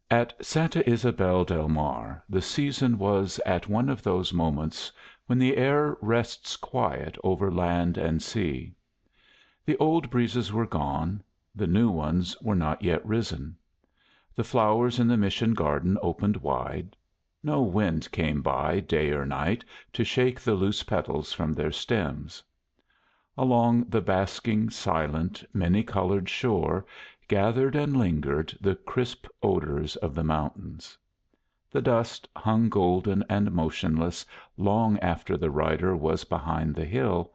At Santa Isabel del Mar the season was at one of those moments when the air rests quiet over land and sea. The old breezes were gone, the new ones were not yet risen. The flowers in the mission garden opened wide; no wind came by day or night to shake the loose petals from their stems. Along the basking, silent, many colored shore gathered and lingered the crisp odors of the mountains. The dust hung golden and motionless long after the rider was behind the hill,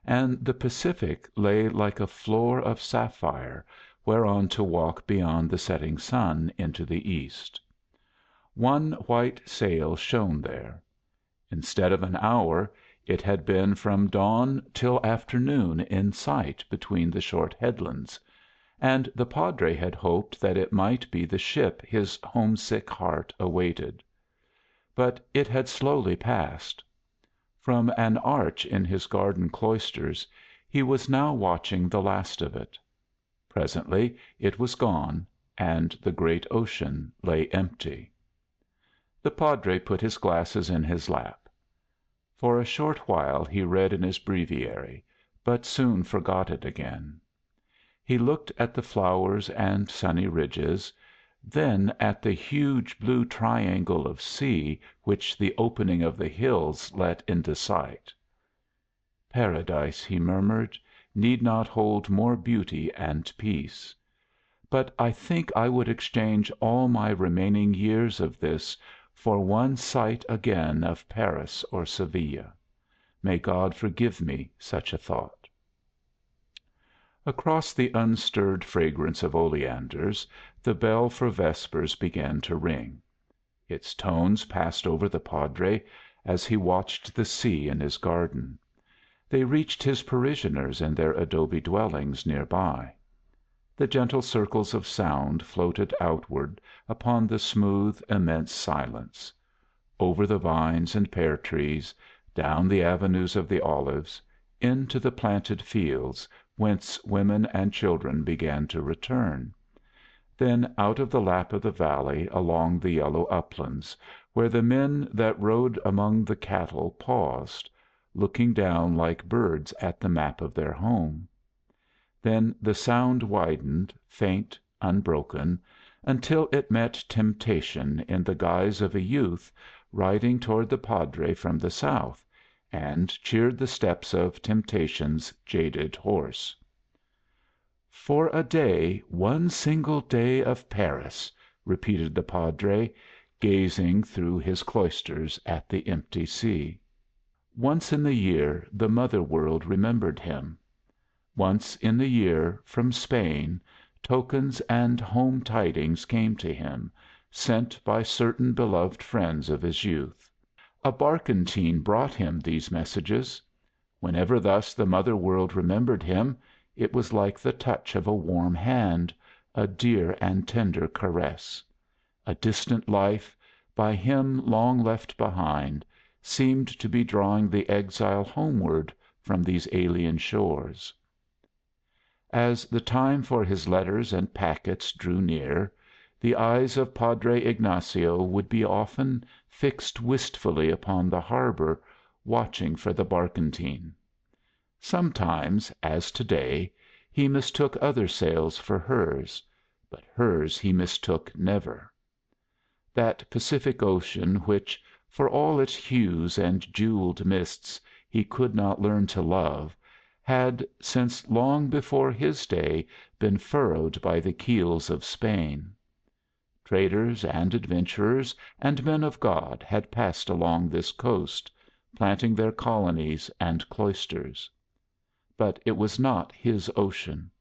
and the Pacific lay like a floor of sapphire whereon to walk beyond the setting sun into the east. One white sail shone there. Instead of an hour, it had been from dawn till afternoon in sight between the short headlands, and the Padre had hoped that it might be the ship his homesick heart awaited. But it had slowly passed. From an arch in his garden cloisters he was now watching the last of it. Presently it was gone, and the great ocean lay empty. The Padre put his glasses in his lap. For a short while he read in his breviary, but soon forgot it again. He looked at the flowers and sunny ridges, then at the huge blue triangle of sea which the opening of the hills let into sight. "Paradise," he murmured, "need not hold more beauty and peace. But I think I would exchange all my remaining years of this for one sight again of Paris or Seville. May God forgive me such a thought." Across the unstirred fragrance of oleanders the bell for vespers began to ring. Its tones passed over the Padre as he watched the sea in his garden. They reached his parishioners in their adobe dwellings near by. The gentle circles of sound floated outward upon the smooth, immense silence; over the vines and pear trees, down the avenues of the olives, into the planted fields, whence women and children began to return; then out of the lap of the valley along the yellow uplands, where the men that rode among the cattle paused, looking down like birds at the map of their home. Then the sound widened, faint, unbroken, until it met temptation in the guise of a youth riding toward the Padre from the south, and cheered the steps of temptation's jaded horse. "For a day, one single day of Paris," repeated the Padre, gazing through his cloisters at the empty sea. Once in the year the mother world remembered him. Once in the year, from Spain, tokens and home tidings came to him, sent by certain beloved friends of his youth. A barkentine brought him these messages. Whenever thus the mother world remembered him, it was like the touch of a warm hand, a dear and tender caress. A distant life, by him long left behind, seemed to be drawing the exile homeward from these alien shores. As the time for his letters and packets drew near, the eyes of Padre Ignacio would be often fixed wistfully upon the harbor, watching for the barkentine. Sometimes, as to day, he mistook other sails for hers, but hers he mistook never. That Pacific Ocean which, for all its hues and jeweled mists, he could not learn to love, had, since long before his day, been furrowed by the keels of Spain. Traders and adventurers and men of God had passed along this coast, planting their colonies and cloisters. But it was not his ocean.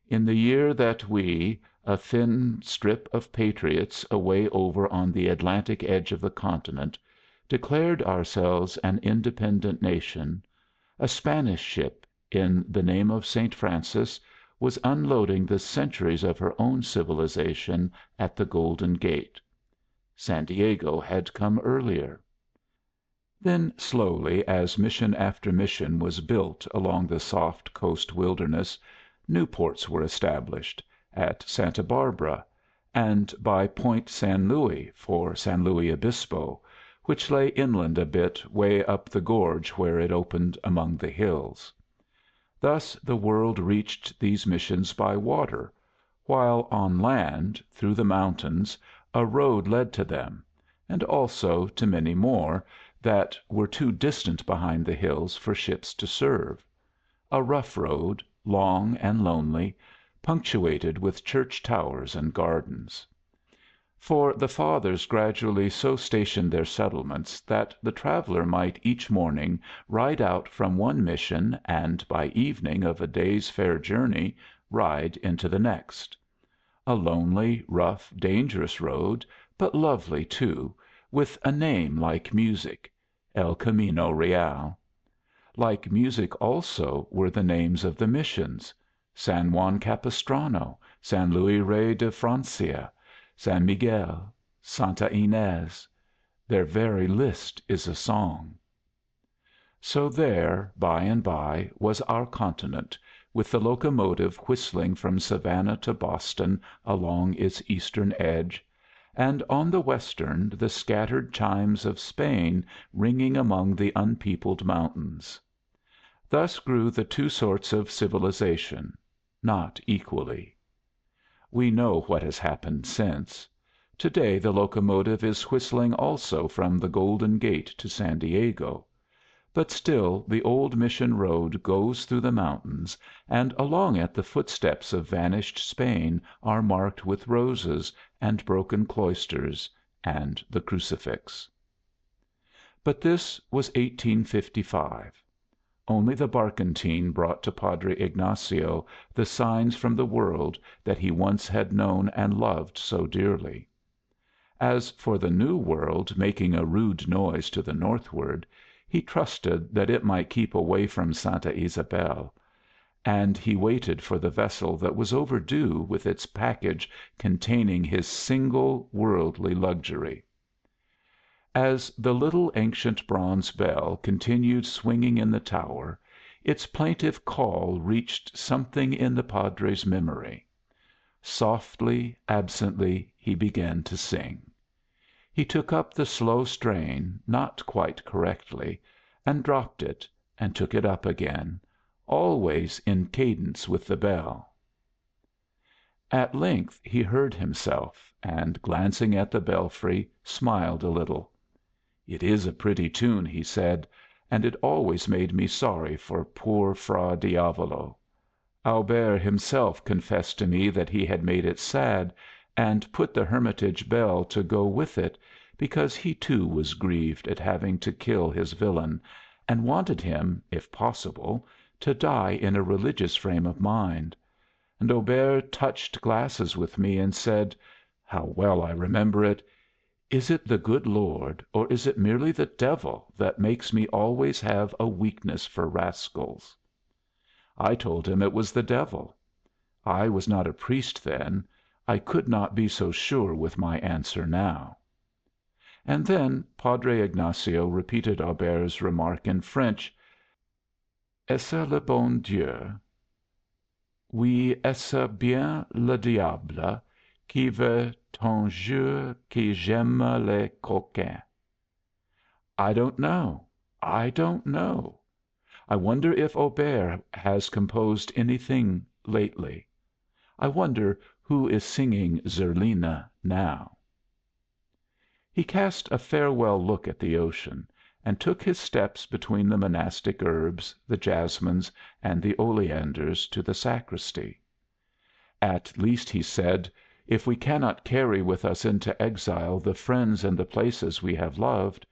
In the year that we, a thin strip of patriots away over on the Atlantic edge of the continent, declared ourselves an independent nation, a Spanish ship, in the name of Saint Francis, was unloading the centuries of her own civilization at the Golden Gate. San Diego had come earlier. Then slowly, as mission after mission was built along the soft coast wilderness, new ports were established, at Santa Barbara, and by Point San Luis for San Luis Obispo, which lay inland a bit way up the gorge where it opened among the hills. Thus the world reached these missions by water, while on land, through the mountains, a road led to them, and also to many more that were too distant behind the hills for ships to serve; a rough road, long and lonely, punctuated with church towers and gardens. For the fathers gradually so stationed their settlements that the traveler might each morning ride out from one mission and by evening of a day's fair journey ride into the next. A lonely, rough, dangerous road, but lovely too, with a name like music, El Camino Real. Like music also were the names of the missions: San Juan Capistrano, San Luis Rey de Francia, San Miguel, Santa Ynez. Their very list is a song. So there, by and by, was our continent, with the locomotive whistling from Savannah to Boston along its eastern edge, and on the western the scattered chimes of Spain ringing among the unpeopled mountains. Thus grew the two sorts of civilization, not equally. We know what has happened since. Today the locomotive is whistling also from the Golden Gate to San Diego; but still the old mission road goes through the mountains, and along it the footsteps of vanished Spain are marked with roses, and broken cloisters, and the crucifix. But this was 1855. Only the Barcontine brought to Padre Ignacio the signs from the world that he once had known and loved so dearly. As for the New World making a rude noise to the northward, he trusted that it might keep away from Santa Isabel, and he waited for the vessel that was overdue with its package containing his single worldly luxury. As the little ancient bronze bell continued swinging in the tower, its plaintive call reached something in the padre's memory. Softly, absently, he began to sing. He took up the slow strain, not quite correctly, and dropped it, and took it up again, always in cadence with the bell. At length he heard himself, and glancing at the belfry, smiled a little. "It is a pretty tune," he said, "and it always made me sorry for poor Fra Diavolo. Auber himself confessed to me that he had made it sad, and put the hermitage bell to go with it, because he too was grieved at having to kill his villain, and wanted him, if possible, to die in a religious frame of mind. And Auber touched glasses with me and said, how well I remember it, 'Is it the good Lord, or is it merely the devil, that makes me always have a weakness for rascals?' I told him it was the devil. I was not a priest then. I could not be so sure with my answer now." And then Padre Ignacio repeated Auber's remark in French: "Est-ce le bon Dieu? Oui, est-ce bien le diable qui veut ton jeu que j'aime les coquins?" I don't know. I don't know. I wonder if Auber has composed anything lately. I wonder who is singing Zerlina now. He cast a farewell look at the ocean, and took his steps between the monastic herbs, the jasmines, and the oleanders to the sacristy. "At least," he said, "if we cannot carry with us into exile the friends and the places we have loved,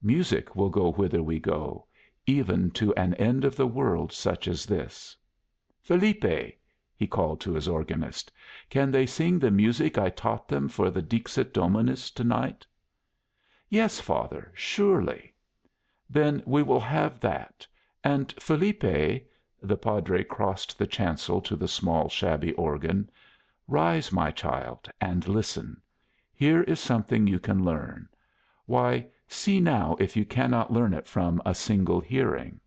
music will go whither we go, even to an end of the world such as this. Felipe," he called to his organist, "can they sing the music I taught them for the Dixit Dominus tonight?" "Yes, Father, surely." "Then we will have that. And Felipe," the padre crossed the chancel to the small, shabby organ, "rise, my child, and listen. Here is something you can learn. Why, see now if you cannot learn it from a single hearing."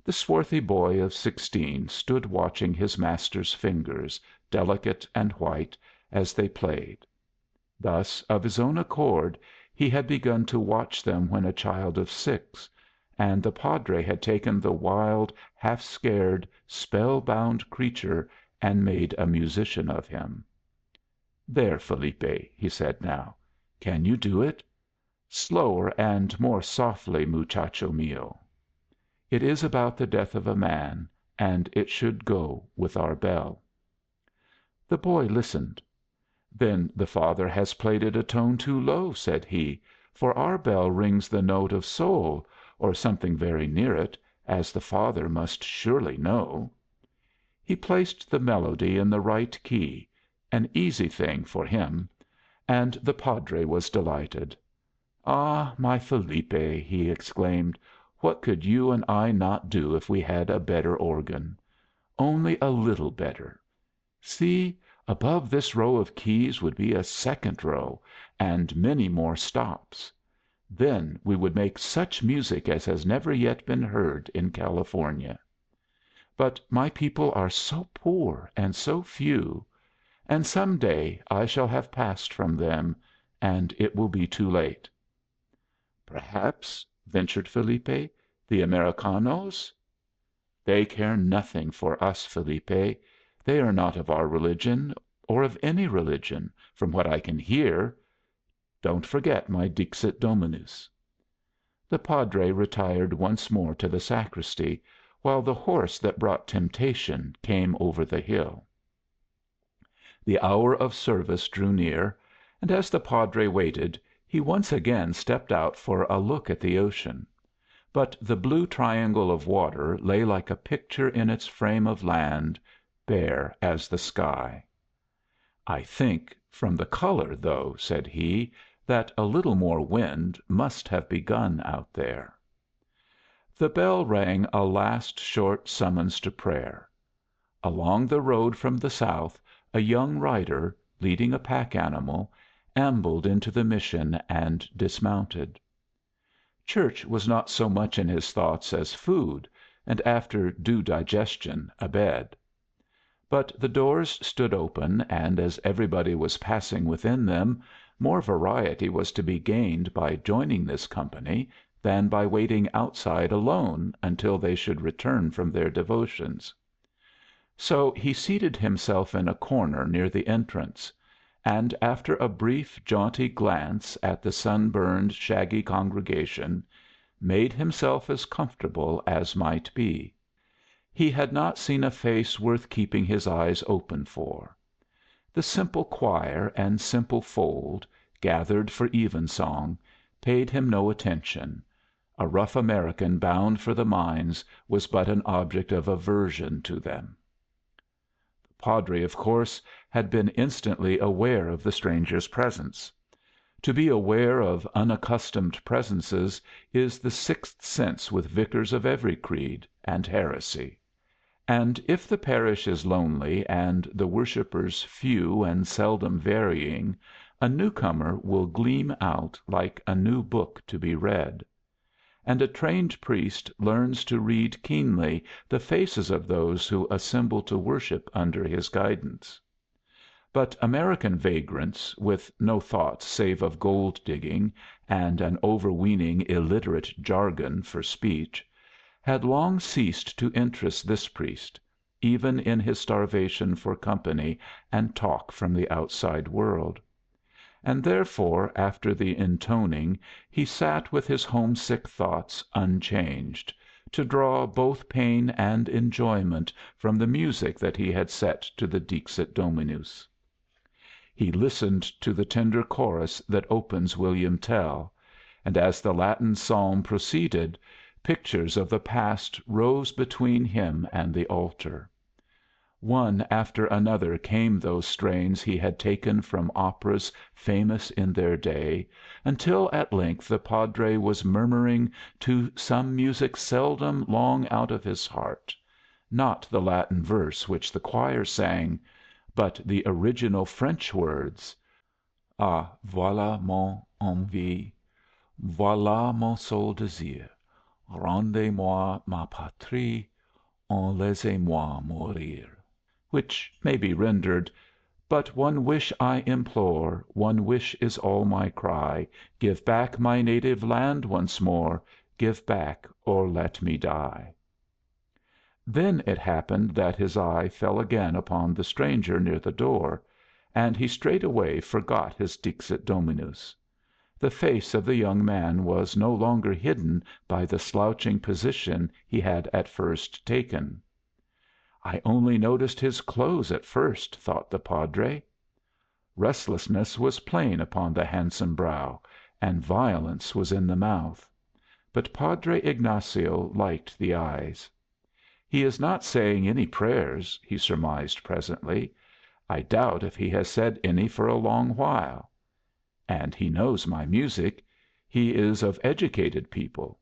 The swarthy boy of 16 stood watching his master's fingers, delicate and white, as they played. Thus, of his own accord, he had begun to watch them when a child of 6, and the Padre had taken the wild, half scared, spell-bound creature and made a musician of him. "There, Felipe," he said now. "Can you do it? Slower and more softly, muchacho mio. It is about the death of a man, and it should go with our bell." The boy listened. "Then the Father has played it a tone too low," said he, "for our bell rings the note of sol, or something very near it, as the Father must surely know." He placed the melody in the right key, an easy thing for him, and the Padre was delighted. "Ah, my Felipe," he exclaimed, "what could you and I not do if we had a better organ? Only a little better. See, above this row of keys would be a second row, and many more stops. Then we would make such music as has never yet been heard in California. But my people are so poor and so few, and some day I shall have passed from them, and it will be too late." "Perhaps," ventured Felipe, "the Americanos?" "They care nothing for us, Felipe. They are not of our religion, or of any religion, from what I can hear. Don't forget my Dixit Dominus." The Padre retired once more to the sacristy, while the horse that brought temptation came over the hill. The hour of service drew near, and as the Padre waited he once again stepped out for a look at the ocean. But the blue triangle of water lay like a picture in its frame of land, bare as the sky. "I think, from the color, though," said he, "that a little more wind must have begun out there." The bell rang a last short summons to prayer. Along the road from the south a young rider, leading a pack animal, ambled into the mission and dismounted. Church was not so much in his thoughts as food, and after due digestion a bed. But the doors stood open, and as everybody was passing within them, more variety was to be gained by joining this company than by waiting outside alone until they should return from their devotions. So he seated himself in a corner near the entrance, and after a brief, jaunty glance at the sunburned, shaggy congregation, made himself as comfortable as might be. He had not seen a face worth keeping his eyes open for. The simple choir and simple fold, gathered for evensong, paid him no attention. A rough American bound for the mines was but an object of aversion to them. The Padre, of course, had been instantly aware of the stranger's presence. To be aware of unaccustomed presences is the sixth sense with vicars of every creed and heresy. And if the parish is lonely and the worshippers few and seldom varying, a newcomer will gleam out like a new book to be read. And a trained priest learns to read keenly the faces of those who assemble to worship under his guidance. But American vagrants, with no thoughts save of gold digging and an overweening illiterate jargon for speech, had long ceased to interest this priest, even in his starvation for company and talk from the outside world. And therefore, after the intoning, he sat with his homesick thoughts unchanged, to draw both pain and enjoyment from the music that he had set to the Dixit Dominus. He listened to the tender chorus that opens William Tell, and as the Latin psalm proceeded, pictures of the past rose between him and the altar. One after another came those strains he had taken from operas famous in their day, until at length the Padre was murmuring to some music seldom long out of his heart, not the Latin verse which the choir sang, but the original French words: "Ah, voilà mon envie, voilà mon seul désir, rendez-moi ma patrie, en laissez-moi mourir," which may be rendered, But one wish I implore, one wish is all my cry, give back my native land once more, give back or let me die." Then it happened that his eye fell again upon the stranger near the door, and he straightway forgot his Dixit Dominus. The face of the young man was no longer hidden by the slouching position he had at first taken. "I only noticed his clothes at first," thought the Padre. Restlessness was plain upon the handsome brow, and violence was in the mouth. But Padre Ignacio liked the eyes. "He is not saying any prayers," he surmised presently. "I doubt if he has said any for a long while. And he knows my music. He is of educated people.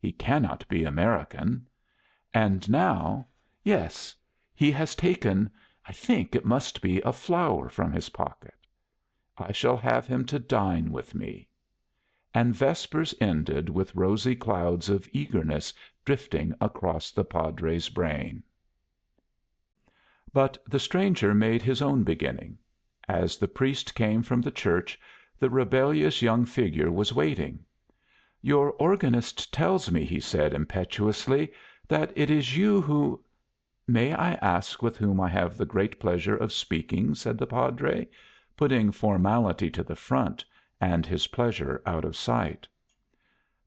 He cannot be American. And now yes, he has taken, I think it must be a flower from his pocket. I shall have him to dine with me." And vespers ended with rosy clouds of eagerness drifting across the Padre's brain. But the stranger made his own beginning. As the priest came from the church, the rebellious young figure was waiting. "Your organist tells me," he said, impetuously, "that it is you who—" "May I ask with whom I have the great pleasure of speaking?" said the Padre, putting formality to the front and his pleasure out of sight.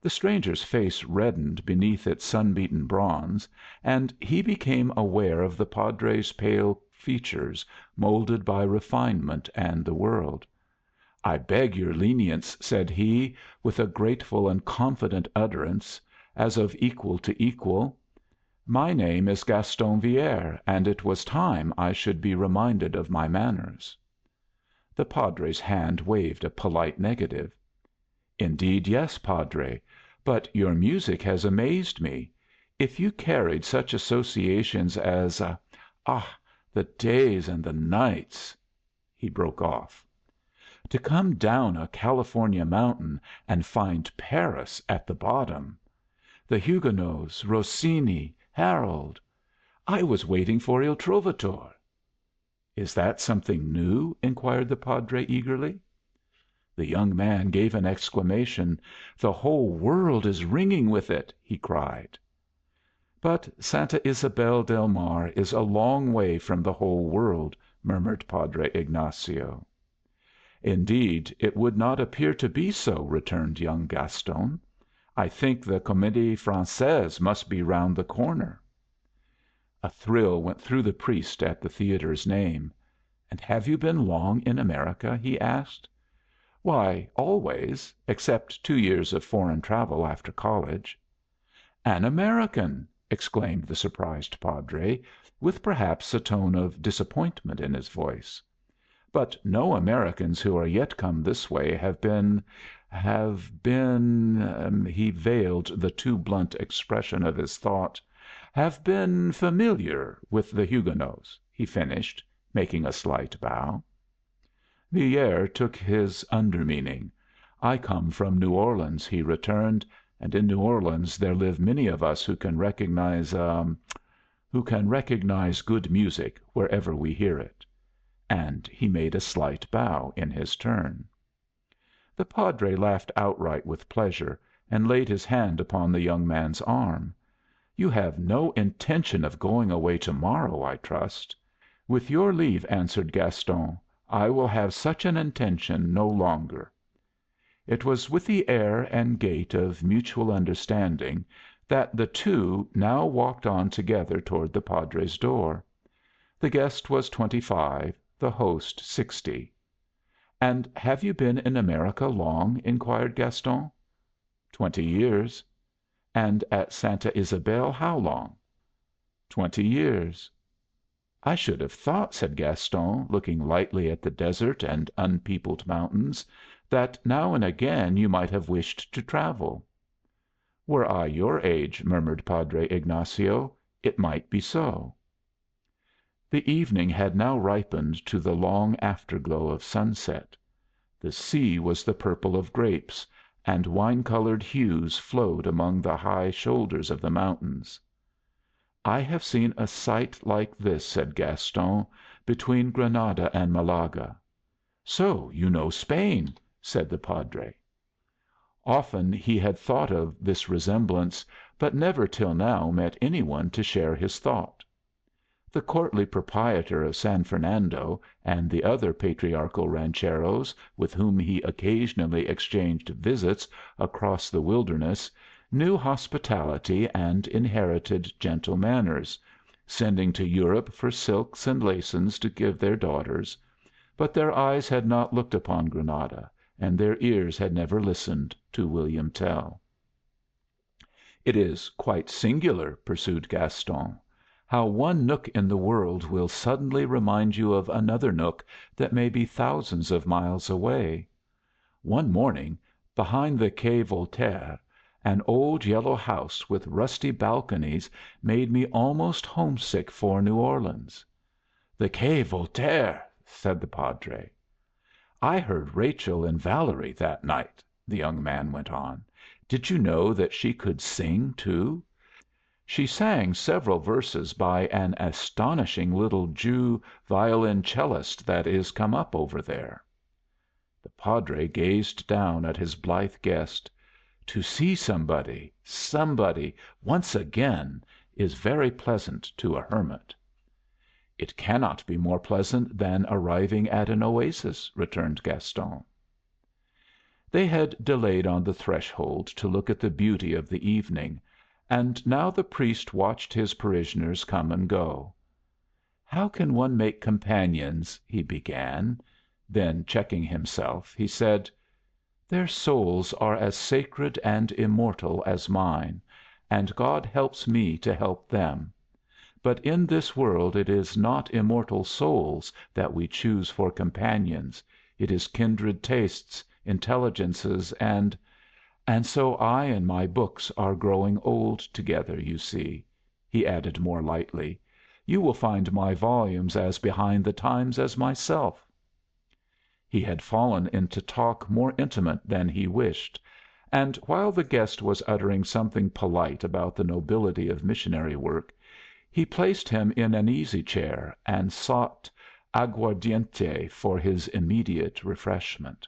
The stranger's face reddened beneath its sun‐beaten bronze, and he became aware of the Padre's pale features molded by refinement and the world. "I beg your lenience," said he, with a grateful and confident utterance, as of equal to equal. "My name is Gaston Vierre, and it was time I should be reminded of my manners." The Padre's hand waved a polite negative. "Indeed, yes, Padre. But your music has amazed me. If you carried such associations as—ah, the days and the nights—" He broke off. "To come down a California mountain and find Paris at the bottom! The Huguenots, Rossini, Harold! I was waiting for Il Trovatore." "Is that something new?" inquired the Padre, eagerly. The young man gave an exclamation. "The whole world is ringing with it!" he cried. "But Santa Isabel del Mar is a long way from the whole world," murmured Padre Ignacio. "Indeed, it would not appear to be so," returned young Gaston. "I think the Comédie Française must be round the corner." A thrill went through the priest at the theatre's name. "And have you been long in America?" he asked. "Why, always, except 2 years of foreign travel after college." "An American!" exclaimed the surprised Padre, with perhaps a tone of disappointment in his voice. "But no Americans who are yet come this way have been—he veiled the too blunt expression of his thought—have been familiar with the Huguenots," he finished, making a slight bow. Villere took his under meaning. "I come from New Orleans," he returned, "and in New Orleans there live many of us who can recognize—who can recognize good music wherever we hear it." And he made a slight bow in his turn. The Padre laughed outright with pleasure, and laid his hand upon the young man's arm. "You have no intention of going away to morrow, I trust." "With your leave," answered Gaston, "I will have such an intention no longer." It was with the air and gait of mutual understanding that the two now walked on together toward the Padre's door. The guest was 25, the host 60. "And have you been in America long?" inquired Gaston. 20 years. "And at Santa Ysabel how long?" 20 years. "I should have thought," said Gaston, looking lightly at the desert and unpeopled mountains, "that now and again you might have wished to travel." "Were I your age," murmured Padre Ignacio, "it might be so." The evening had now ripened to the long afterglow of sunset. The sea was the purple of grapes, and wine colored hues flowed among the high shoulders of the mountains. "I have seen a sight like this," said Gaston, between Granada and Malaga. "So you know Spain," said the padre. Often he had thought of this resemblance, but never till now met any one to share his thought. The courtly proprietor of San Fernando and the other patriarchal rancheros with whom he occasionally exchanged visits across the wilderness knew hospitality and inherited gentle manners, sending to Europe for silks and laces to give their daughters, but their eyes had not looked upon Granada, and their ears had never listened to William Tell. "It is quite singular," pursued Gaston, "how one nook in the world will suddenly remind you of another nook that may be thousands of miles away. One morning, behind the Quai Voltaire, an old yellow house with rusty balconies made me almost homesick for New Orleans." "The Quai Voltaire!" said the padre. "I heard Rachel in Valerie that night," the young man went on. "Did you know that she could sing, too? She sang several verses by an astonishing little Jew violoncellist that is come up over there." The padre gazed down at his blithe guest. "To see somebody once again is very pleasant to a hermit." "It cannot be more pleasant than arriving at an oasis," returned Gaston. They had delayed on the threshold to look at the beauty of the evening, and now the priest watched his parishioners come and go. "How can one make companions?" he began; then, checking himself, he said, "Their souls are as sacred and immortal as mine, and God helps me to help them. But in this world it is not immortal souls that we choose for companions, it is kindred tastes, intelligences, and so I and my books are growing old together, you see," he added more lightly. "You will find my volumes as behind the times as myself." He had fallen into talk more intimate than he wished, and while the guest was uttering something polite about the nobility of missionary work, he placed him in an easy chair and sought aguardiente for his immediate refreshment.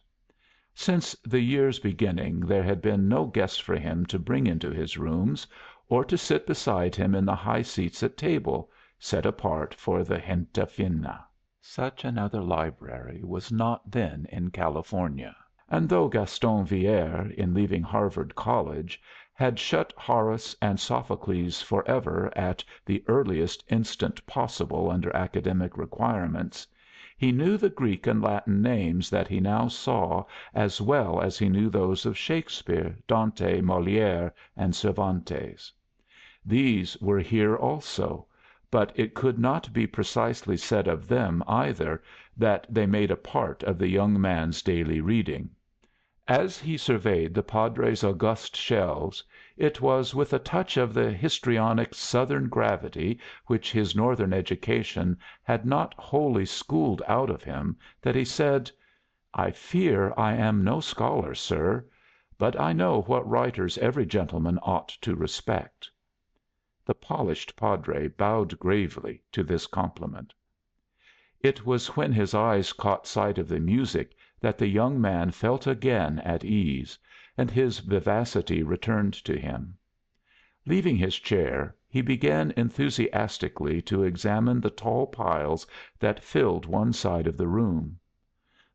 Since the year's beginning there had been no guest for him to bring into his rooms, or to sit beside him in the high seats at table, set apart for the gente fina. Such another library was not then in California; and though Gaston Vierre, in leaving Harvard College, had shut Horace and Sophocles forever at the earliest instant possible under academic requirements, he knew the Greek and Latin names that he now saw as well as he knew those of Shakespeare, Dante, Molière, and Cervantes. These were here also, but it could not be precisely said of them either that they made a part of the young man's daily reading. As he surveyed the padre's august shelves, it was with a touch of the histrionic Southern gravity which his Northern education had not wholly schooled out of him that he said, "I fear I am no scholar, sir, but I know what writers every gentleman ought to respect." The polished padre bowed gravely to this compliment. It was when his eyes caught sight of the music that the young man felt again at ease, and his vivacity returned to him. Leaving his chair, he began enthusiastically to examine the tall piles that filled one side of the room.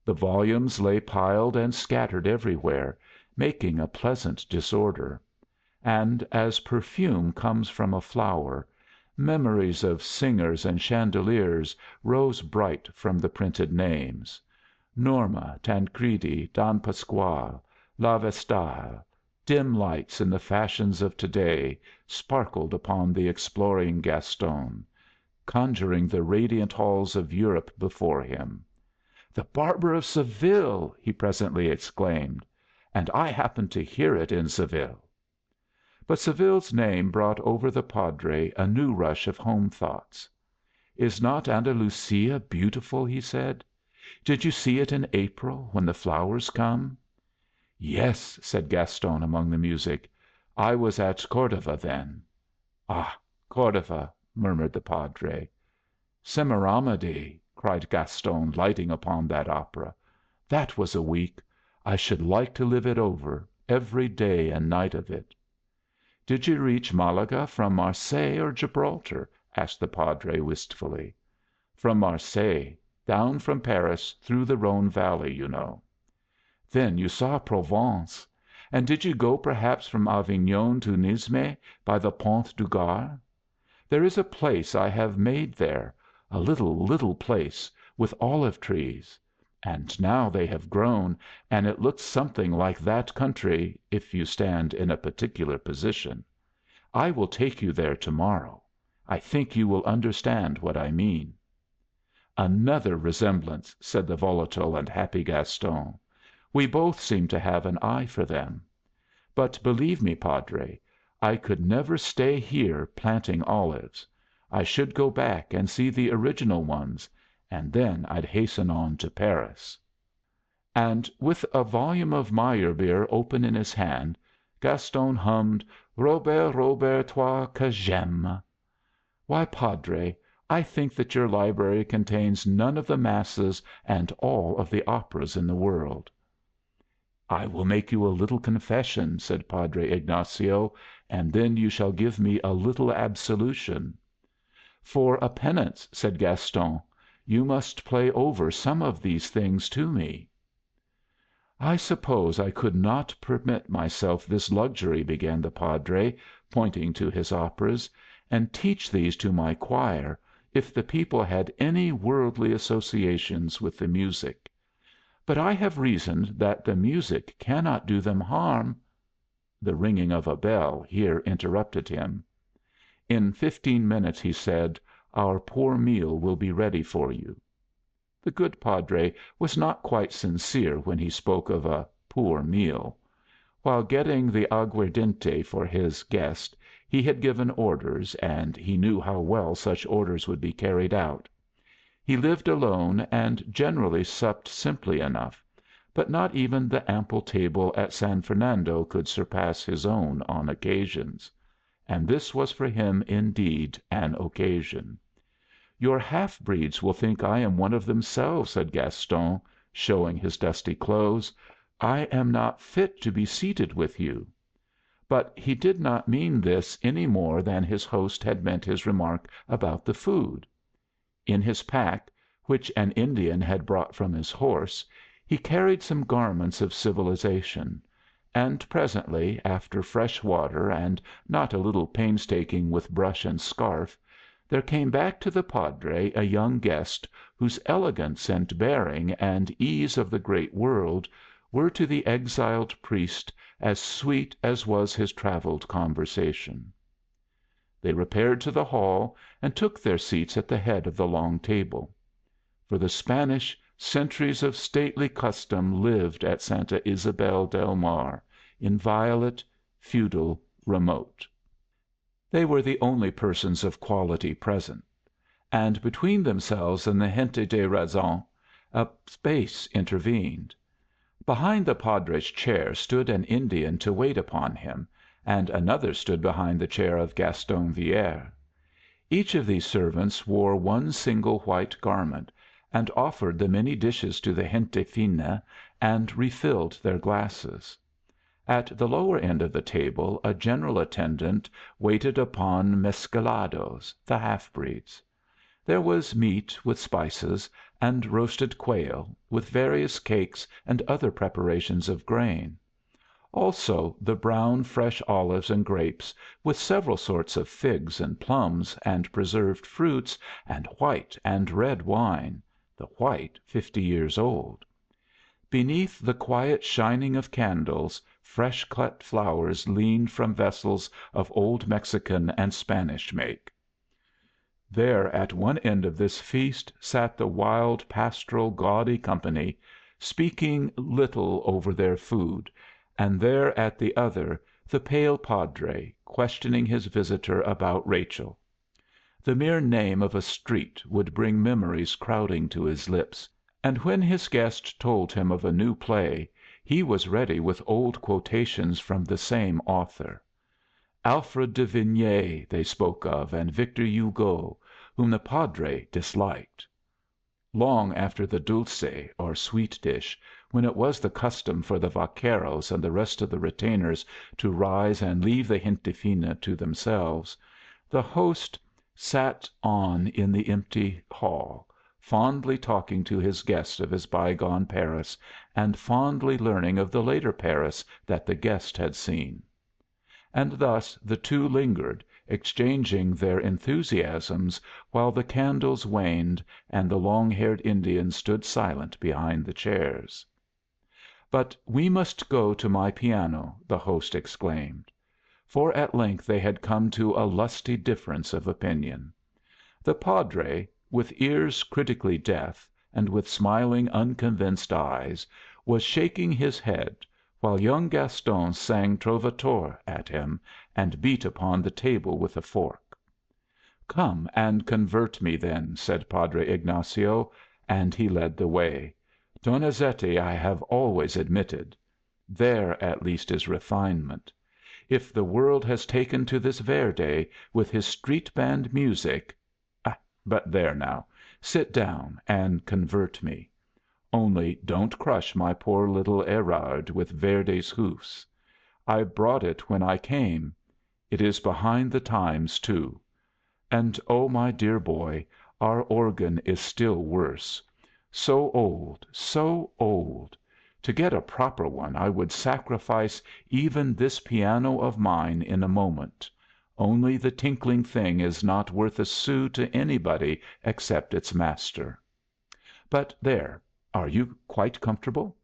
The volumes lay piled and scattered everywhere, making a pleasant disorder; and, as perfume comes from a flower, memories of singers and chandeliers rose bright from the printed names. Norma, Tancredi, Don Pasquale, La Vestale, dim lights in the fashions of to day, sparkled upon the exploring Gaston, conjuring the radiant halls of Europe before him. "The Barber of Seville!" he presently exclaimed. "And I happened to hear it in Seville." But Seville's name brought over the padre a new rush of home thoughts. "Is not Andalusia beautiful?" he said. "Did you see it in April, when the flowers come?" "Yes," said Gaston among the music. "I was at Cordova then." "Ah, Cordova," murmured the padre. "Semiramide. cried Gaston, lighting upon that opera. "That was a week! I should like to live it over, every day and night of it." "Did you reach Malaga from Marseilles or Gibraltar?" asked the Padre, wistfully. "From Marseilles. Down from Paris through the Rhone Valley, you know." "Then you saw Provence. And did you go perhaps from Avignon to Nismes by the Pont du Gard? There is a place I have made there, a little place, with olive trees; and now they have grown, and it looks something like that country, if you stand in a particular position. I will take you there to morrow. I think you will understand what I mean." "Another resemblance," said the volatile and happy Gaston. "We both seem to have an eye for them. But believe me, Padre, I could never stay here planting olives. I should go back and see the original ones, and then I'd hasten on to Paris." And with a volume of Meyerbeer open in his hand, Gaston hummed "Robert, Robert, toi que j'aime." Why, Padre, I think that your library contains none of the masses and all of the operas in the world. "I will make you a little confession," said Padre Ignacio, "and then you shall give me a little absolution." "For a penance," said Gaston, "you must play over some of these things to me." "I suppose I could not permit myself this luxury," began the Padre, pointing to his operas, "and teach these to my choir, if the people had any worldly associations with the music. But I have reasoned that the music cannot do them harm." The ringing of a bell here interrupted him. "In 15 minutes," he said, "our poor meal will be ready for you." The good Padre was not quite sincere when he spoke of a "poor meal." While getting the aguardiente for his guest he had given orders, and he knew how well such orders would be carried out. He lived alone and generally supped simply enough, but not even the ample table at San Fernando could surpass his own on occasions. And this was for him indeed an occasion. "Your half breeds will think I am one of themselves," said Gaston, showing his dusty clothes. "I am not fit to be seated with you." But he did not mean this any more than his host had meant his remark about the food. In his pack, which an Indian had brought from his horse, he carried some garments of civilization; and presently, after fresh water and not a little painstaking with brush and scarf, there came back to the Padre a young guest whose elegance and bearing and ease of the great world were to the exiled priest as sweet as was his traveled conversation. They repaired to the hall and took their seats at the head of the long table. For the Spanish, centuries of stately custom lived at Santa Isabel del Mar, inviolate, feudal, remote. They were the only persons of quality present; and between themselves and the gente de razon a space intervened. Behind the Padre's chair stood an Indian to wait upon him, and another stood behind the chair of Gaston Vierre. Each of these servants wore one single white garment, and offered the many dishes to the gente fina and refilled their glasses. At the lower end of the table a general attendant waited upon mesclados, the half breeds. There was meat with spices, and roasted quail, with various cakes and other preparations of grain; also the brown, fresh olives and grapes, with several sorts of figs and plums and preserved fruits, and white and red wine, the white 50 years old. Beneath the quiet shining of candles fresh cut flowers leaned from vessels of old Mexican and Spanish make. There at one end of this feast sat the wild, pastoral, gaudy company, speaking little over their food, and there at the other the pale Padre, questioning his visitor about Rachel. The mere name of a street would bring memories crowding to his lips, and when his guest told him of a new play he was ready with old quotations from the same author. Alfred de Vigny they spoke of, and Victor Hugo, whom the Padre disliked. Long after the dulce, or sweet dish, when it was the custom for the vaqueros and the rest of the retainers to rise and leave the gente fina to themselves, the host sat on in the empty hall, fondly talking to his guest of his bygone Paris, and fondly learning of the later Paris that the guest had seen. And thus the two lingered, exchanging their enthusiasms while the candles waned and the long haired Indian stood silent behind the chairs. "But we must go to my piano," the host exclaimed. For at length they had come to a lusty difference of opinion. The padre, with ears critically deaf, and with smiling, unconvinced eyes, was shaking his head, while young Gaston sang Trovatore at him, and beat upon the table with a fork. "Come and convert me, then," said Padre Ignacio, and he led the way. "Donizetti I have always admitted. There, at least, is refinement. If the world has taken to this Verdi, with his street band music but there now, sit down and convert me. Only don't crush my poor little Erard with Verdi's hoofs. I brought it when I came. It is behind the times, too. And oh, my dear boy, our organ is still worse. So old, so old. To get a proper one I would sacrifice even this piano of mine in a moment, only the tinkling thing is not worth a sou to anybody except its master. But there, are you quite comfortable?"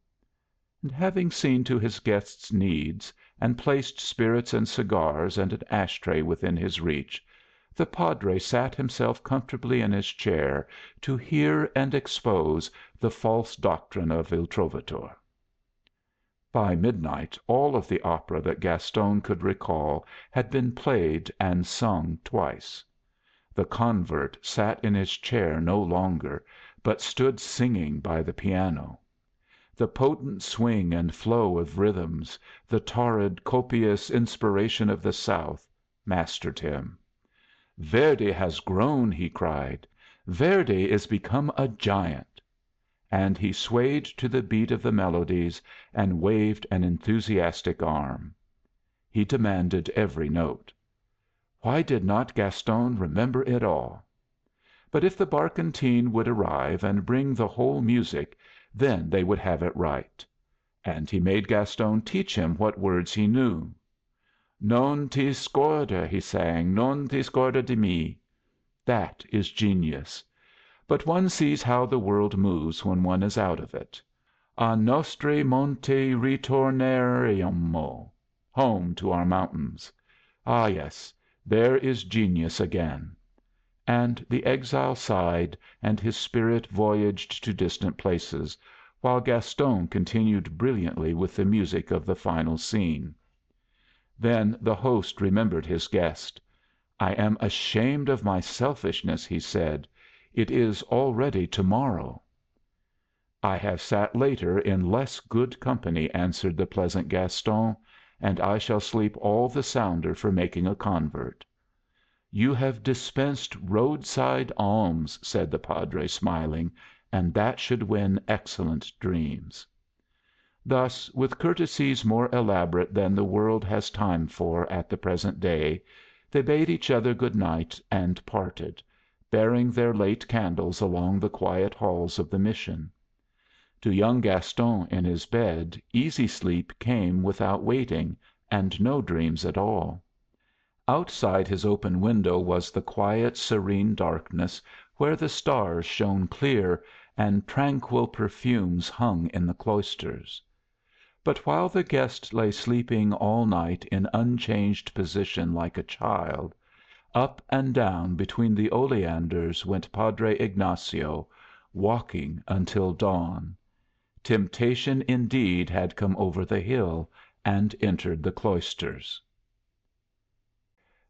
And having seen to his guest's needs, and placed spirits and cigars and an ash tray within his reach, the padre sat himself comfortably in his chair to hear and expose the false doctrine of Il Trovatore. By midnight all of the opera that Gaston could recall had been played and sung twice. The convert sat in his chair no longer, but stood singing by the piano. The potent swing and flow of rhythms, the torrid, copious inspiration of the South, mastered him. "Verdi has grown!" he cried. "Verdi is become a giant!" And he swayed to the beat of the melodies and waved an enthusiastic arm. He demanded every note. Why did not Gaston remember it all? But if the Barcontine would arrive and bring the whole music, then they would have it right. And he made Gaston teach him what words he knew. "Non ti scorda," he sang, "non ti scorda di me." That is genius. But one sees how the world moves when one is out of it. "A nostri monti ritorneremo." Home to our mountains. Ah, yes, there is genius again. And the exile sighed, and his spirit voyaged to distant places, while Gaston continued brilliantly with the music of the final scene. Then the host remembered his guest. "I am ashamed of my selfishness," he said. "It is already to morrow." "I have sat later in less good company," answered the pleasant Gaston, "and I shall sleep all the sounder for making a convert." "You have dispensed roadside alms," said the padre, smiling, "and that should win excellent dreams." Thus, with courtesies more elaborate than the world has time for at the present day, they bade each other good night and parted, bearing their late candles along the quiet halls of the mission. To young Gaston in his bed easy sleep came without waiting, and no dreams at all. Outside his open window was the quiet, serene darkness where the stars shone clear and tranquil perfumes hung in the cloisters. But while the guest lay sleeping all night in unchanged position like a child, up and down between the oleanders went Padre Ignacio, walking until dawn. Temptation indeed had come over the hill and entered the cloisters.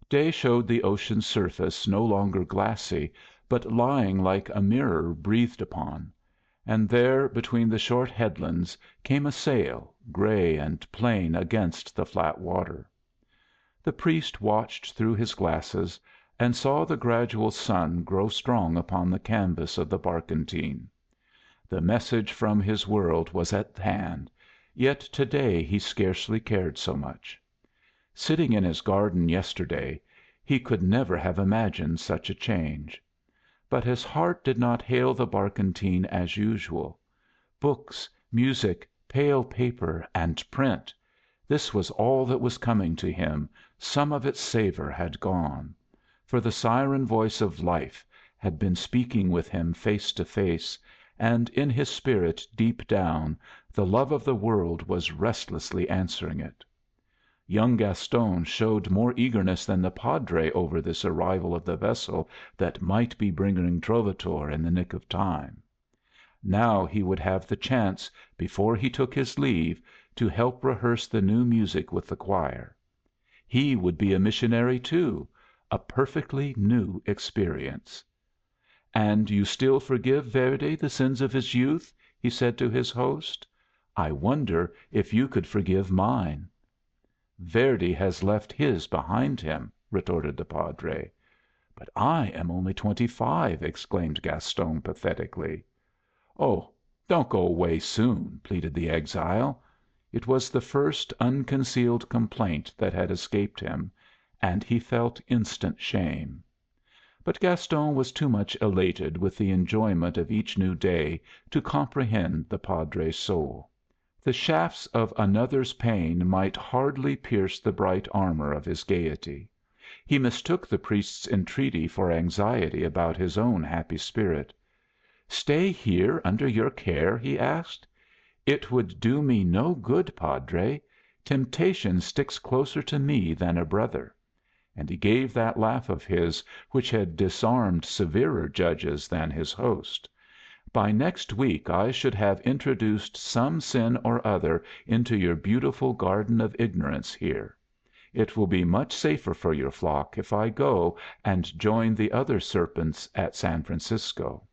Day showed the ocean's surface no longer glassy, but lying like a mirror breathed upon; and there, between the short headlands, came a sail, gray and plain against the flat water. The priest watched through his glasses, and saw the gradual sun grow strong upon the canvas of the Barcontine. The message from his world was at hand, yet to day he scarcely cared so much. Sitting in his garden yesterday, he could never have imagined such a change. But his heart did not hail the Barcontine as usual. Books, music, pale paper, and print this was all that was coming to him, some of its savor had gone. For the siren voice of life had been speaking with him face to face, and in his spirit deep down the love of the world was restlessly answering it. Young Gaston showed more eagerness than the Padre over this arrival of the vessel that might be bringing Trovatore in the nick of time. Now he would have the chance, before he took his leave, to help rehearse the new music with the choir. He would be a missionary, too, a perfectly new experience. "And you still forgive Verdi the sins of his youth?" he said to his host. "I wonder if you could forgive mine." "Verdi has left his behind him," retorted the Padre. "But I am only 25," exclaimed Gaston, pathetically. "Oh, don't go away soon," pleaded the exile. It was the first unconcealed complaint that had escaped him, and he felt instant shame. But Gaston was too much elated with the enjoyment of each new day to comprehend the Padre's soul. The shafts of another's pain might hardly pierce the bright armor of his gaiety. He mistook the priest's entreaty for anxiety about his own happy spirit. "Stay here under your care?" he asked. "It would do me no good, Padre. Temptation sticks closer to me than a brother." And he gave that laugh of his which had disarmed severer judges than his host. "By next week I should have introduced some sin or other into your beautiful garden of ignorance here. It will be much safer for your flock if I go and join the other serpents at San Francisco."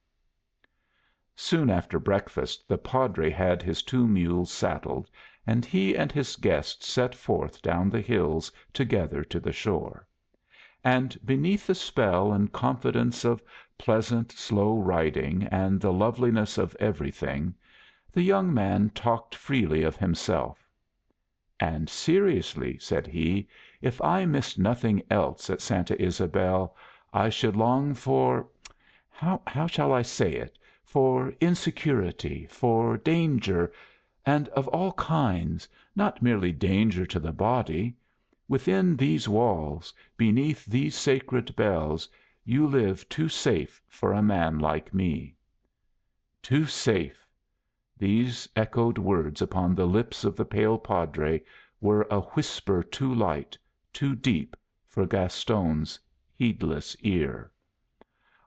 Soon after breakfast the Padre had his two mules saddled, and he and his guest set forth down the hills together to the shore. And beneath the spell and confidence of pleasant, slow riding and the loveliness of everything, the young man talked freely of himself. "And seriously," said he, "if I missed nothing else at Santa Ysabel, I should long for how shall I say it? For insecurity, for danger, and of all kinds, not merely danger to the body. Within these walls, beneath these sacred bells, you live too safe for a man like me." Too safe! These echoed words upon the lips of the pale Padre were a whisper too light, too deep for Gaston's heedless ear.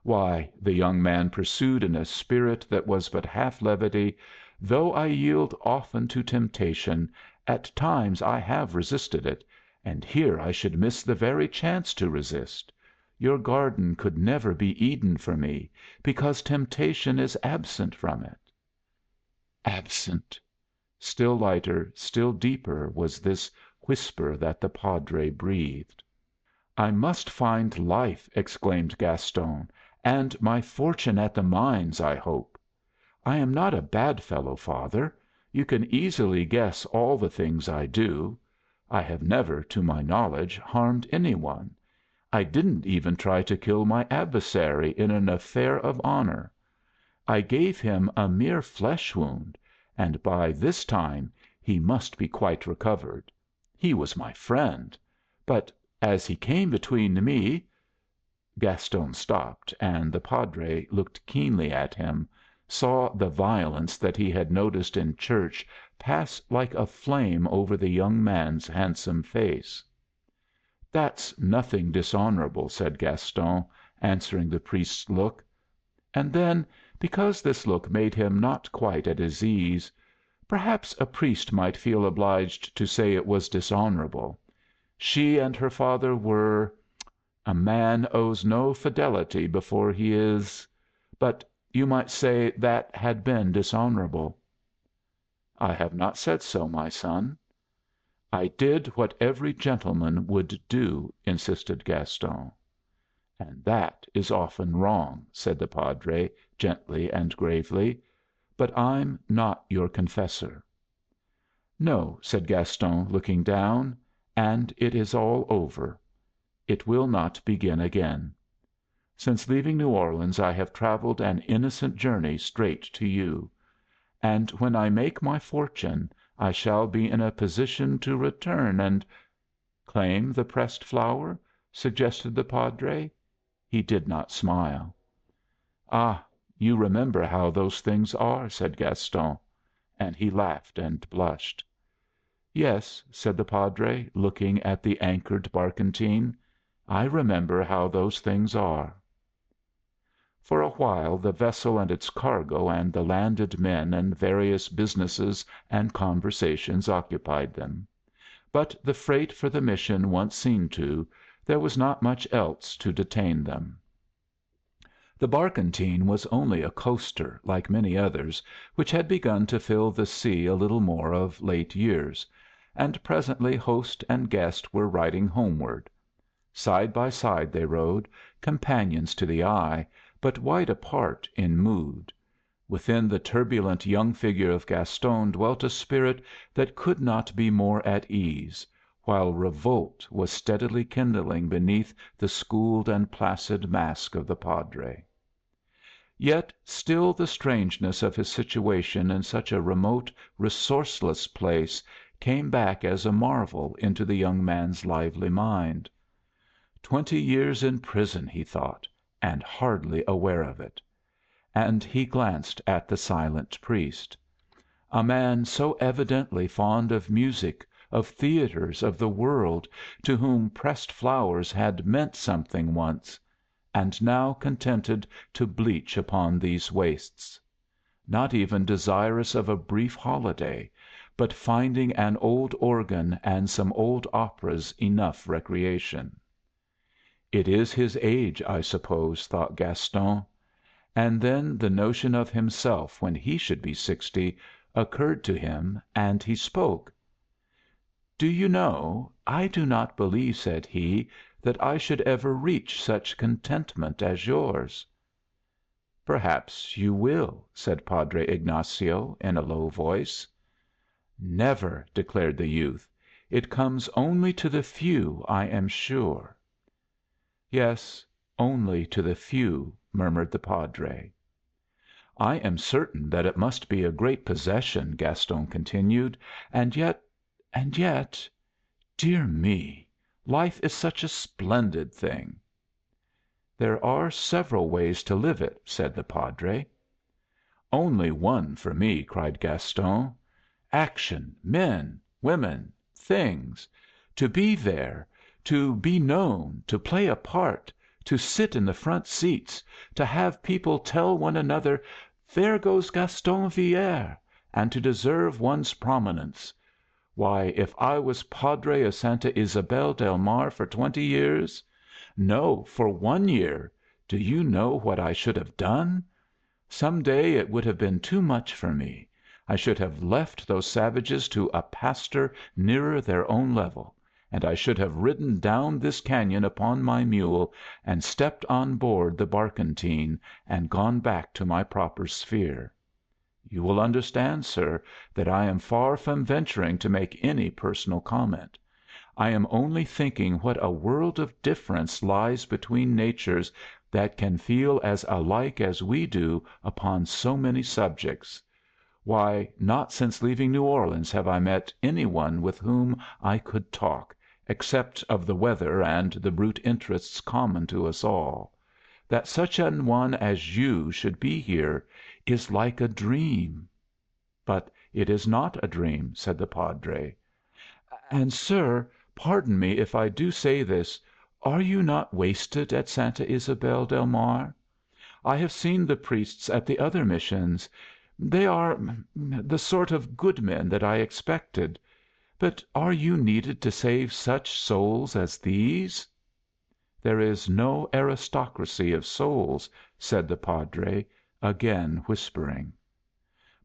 "Why," the young man pursued in a spirit that was but half levity, "though I yield often to temptation, at times I have resisted it, and here I should miss the very chance to resist. Your garden could never be Eden for me, because temptation is absent from it." Absent! Still lighter, still deeper was this whisper that the Padre breathed. "I must find life," exclaimed Gaston, "and my fortune at the mines, I hope. I am not a bad fellow, Father. You can easily guess all the things I do. I have never, to my knowledge, harmed any one. I didn't even try to kill my adversary in an affair of honor. I gave him a mere flesh wound, and by this time he must be quite recovered. He was my friend. But as he came between me " Gaston stopped, and the Padre looked keenly at him, saw the violence that he had noticed in church pass like a flame over the young man's handsome face. "That's nothing dishonorable," said Gaston, answering the priest's look. And then, because this look made him not quite at his ease, "Perhaps a priest might feel obliged to say it was dishonorable. She and her father were a man owes no fidelity before he is but you might say that had been dishonorable." "I have not said so, my son." "I did what every gentleman would do," insisted Gaston. "And that is often wrong," said the Padre, gently and gravely. but I'm not your confessor." "No," said Gaston, looking down, "and it is all over. It will not begin again. Since leaving New Orleans I have traveled an innocent journey straight to you. And when I make my fortune I shall be in a position to return and " "Claim the pressed flower?" suggested the Padre. He did not smile. "Ah, you remember how those things are," said Gaston, and he laughed and blushed. "Yes," said the Padre, looking at the anchored barkentine, "I remember how those things are." For a while the vessel and its cargo and the landed men and various businesses and conversations occupied them; but the freight for the mission once seen to, there was not much else to detain them. The barkentine was only a coaster, like many others, which had begun to fill the sea a little more of late years, and presently host and guest were riding homeward. Side by side they rode, companions to the eye, but wide apart in mood. Within the turbulent young figure of Gaston dwelt a spirit that could not be more at ease, while revolt was steadily kindling beneath the schooled and placid mask of the Padre. Yet still the strangeness of his situation in such a remote, resourceless place came back as a marvel into the young man's lively mind. 20 years in prison, he thought, and hardly aware of it. And he glanced at the silent priest. A man so evidently fond of music, of theaters, of the world, to whom pressed flowers had meant something once, and now contented to bleach upon these wastes. Not even desirous of a brief holiday, but finding an old organ and some old operas enough recreation. "It is his age, I suppose," thought Gaston. And then the notion of himself when he should be 60 occurred to him, and he spoke. "Do you know, I do not believe," said he, "that I should ever reach such contentment as yours." "Perhaps you will," said Padre Ignacio, in a low voice. "Never," declared the youth. "It comes only to the few, I am sure." "Yes, only to the few," murmured the Padre. "I am certain that it must be a great possession," Gaston continued, "and yet dear me, life is such a splendid thing." "There are several ways to live it," said the Padre. "Only one for me," cried Gaston. "Action, men, women, things. To be there, to be known, to play a part, to sit in the front seats, to have people tell one another, 'There goes Gaston Vierre,' and to deserve one's prominence. Why, if I was Padre of Santa Isabel del Mar for 20 years, no, for 1 year, do you know what I should have done? Some day it would have been too much for me. I should have left those savages to a pastor nearer their own level, and I should have ridden down this cañon upon my mule and stepped on board the barkentine and gone back to my proper sphere. You will understand, sir, that I am far from venturing to make any personal comment. I am only thinking what a world of difference lies between natures that can feel as alike as we do upon so many subjects. Why, not since leaving New Orleans have I met any one with whom I could talk, except of the weather and the brute interests common to us all. That such an one as you should be here is like a dream." "But it is not a dream," said the Padre. "And, sir, pardon me if I do say this, are you not wasted at Santa Isabel del Mar? I have seen the priests at the other missions. They are the sort of good men that I expected. But are you needed to save such souls as these?" "There is no aristocracy of souls," said the Padre, again whispering.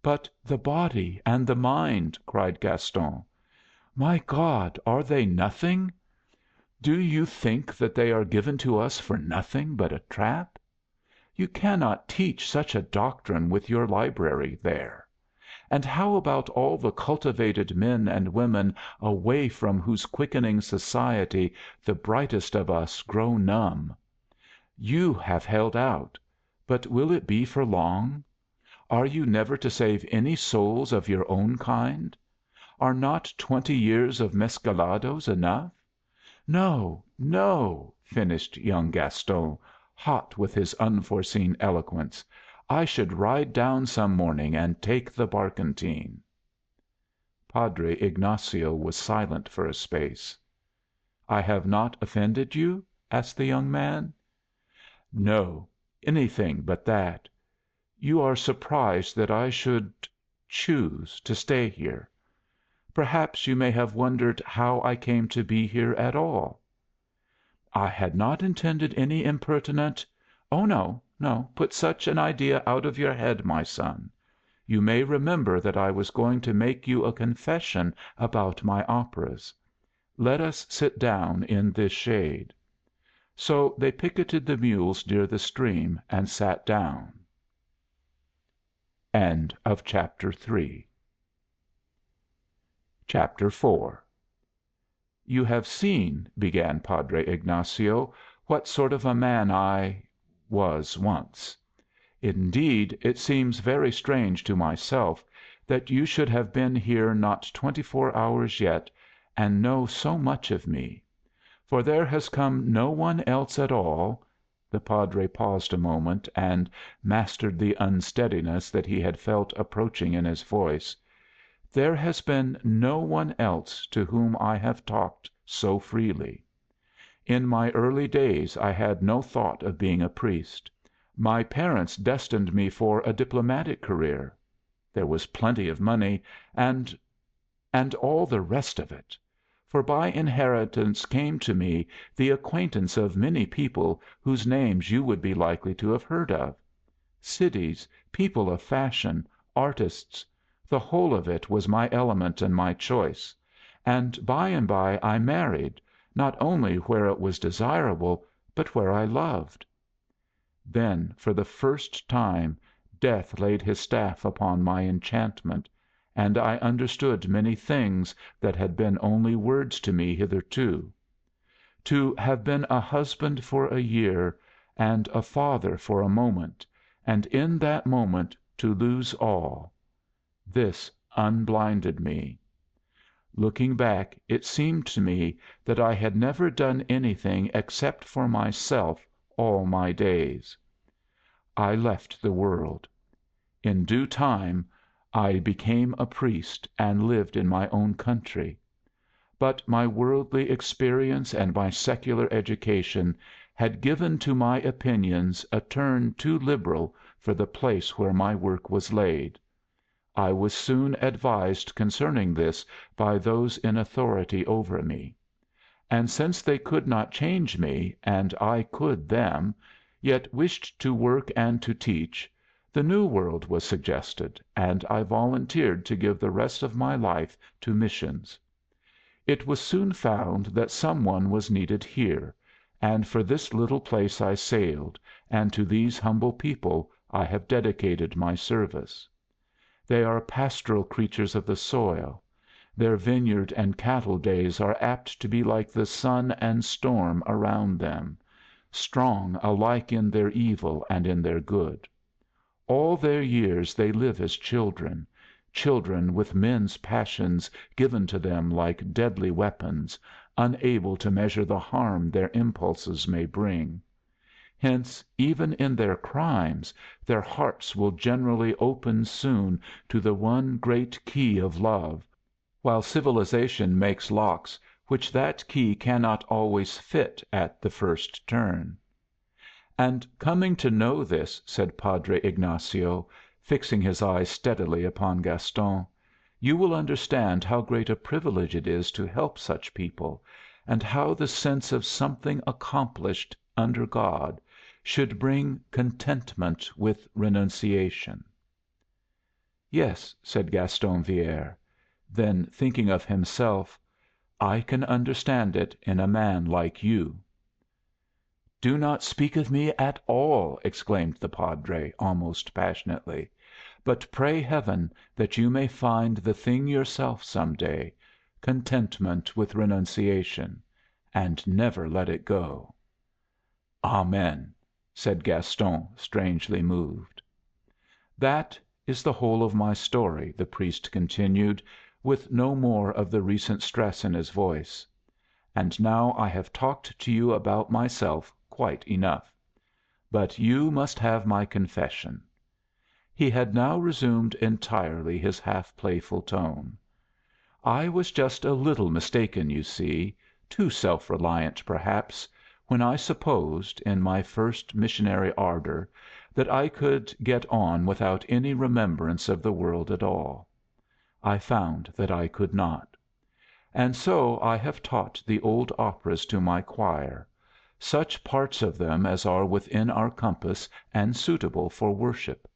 "But the body and the mind!" cried Gaston. "My God, are they nothing? Do you think that they are given to us for nothing but a trap? You cannot teach such a doctrine with your library there. And how about all the cultivated men and women away from whose quickening society the brightest of us grow numb? You have held out, but will it be for long? Are you never to save any souls of your own kind? Are not 20 years of mescalados enough? No, no," finished young Gaston, hot with his unforeseen eloquence. "I should ride down some morning and take the Barcontine." Padre Ignacio was silent for a space. "I have not offended you?" asked the young man. "No, anything but that. You are surprised that I should choose to stay here. Perhaps you may have wondered how I came to be here at all." "I had not intended any impertinent " "Oh, no, no. Put such an idea out of your head, my son. You may remember that I was going to make you a confession about my operas. Let us sit down in this shade." So they picketed the mules near the stream and sat down. Chapter IV "You have seen," began Padre Ignacio, "what sort of a man I was once. Indeed, it seems very strange to myself that you should have been here not 24 hours yet and know so much of me. For there has come no one else at all" the padre paused a moment and mastered the unsteadiness that he had felt approaching in his voice "there has been no one else to whom I have talked so freely. In my early days I had no thought of being a priest. My parents destined me for a diplomatic career. There was plenty of money and all the rest of it. For by inheritance came to me the acquaintance of many people whose names you would be likely to have heard of. Cities, people of fashion, artists the whole of it was my element and my choice, and by I married, not only where it was desirable, but where I loved. Then, for the first time, death laid his staff upon my enchantment, and I understood many things that had been only words to me hitherto. To have been a husband for a year, and a father for a moment, and in that moment to lose all this unblinded me. Looking back, it seemed to me that I had never done anything except for myself all my days. I left the world. In due time I became a priest and lived in my own country. But my worldly experience and my secular education had given to my opinions a turn too liberal for the place where my work was laid. I was soon advised concerning this by those in authority over me. And since they could not change me, and I could them, yet wished to work and to teach, the New World was suggested, and I volunteered to give the rest of my life to missions. It was soon found that some one was needed here, and for this little place I sailed, and to these humble people I have dedicated my service. They are pastoral creatures of the soil. Their vineyard and cattle days are apt to be like the sun and storm around them, strong alike in their evil and in their good. All their years they live as children, children with men's passions given to them like deadly weapons, unable to measure the harm their impulses may bring. Hence, even in their crimes, their hearts will generally open soon to the one great key of love, while civilization makes locks which that key cannot always fit at the first turn. And coming to know this," said Padre Ignacio, fixing his eyes steadily upon Gaston, "you will understand how great a privilege it is to help such people, and how the sense of something accomplished under God should bring contentment with renunciation." "Yes," said Gaston Vierre. Then, thinking of himself, "I can understand it in a man like you." do not speak of me at all," exclaimed the padre, almost passionately, "but pray Heaven that you may find the thing yourself some day, contentment with renunciation, and never let it go." "Amen," said Gaston, strangely moved. "That is the whole of my story," the priest continued, with no more of the recent stress in his voice. "And now I have talked to you about myself quite enough. But you must have my confession." He had now resumed entirely his half playful tone. "I was just a little mistaken, you see, too self reliant, perhaps, when I supposed, in my first missionary ardor, that I could get on without any remembrance of the world at all. I found that I could not. And so I have taught the old operas to my choir, such parts of them as are within our compass and suitable for worship.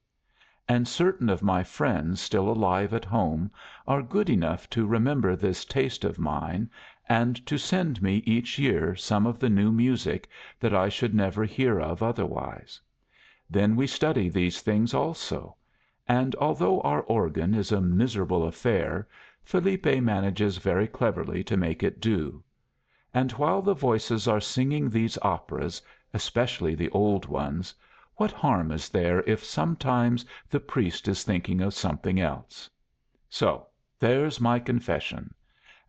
And certain of my friends still alive at home are good enough to remember this taste of mine and to send me each year some of the new music that I should never hear of otherwise. Then we study these things also, and although our organ is a miserable affair, Felipe manages very cleverly to make it do. And while the voices are singing these operas, especially the old ones, what harm is there if sometimes the priest is thinking of something else? So there's my confession.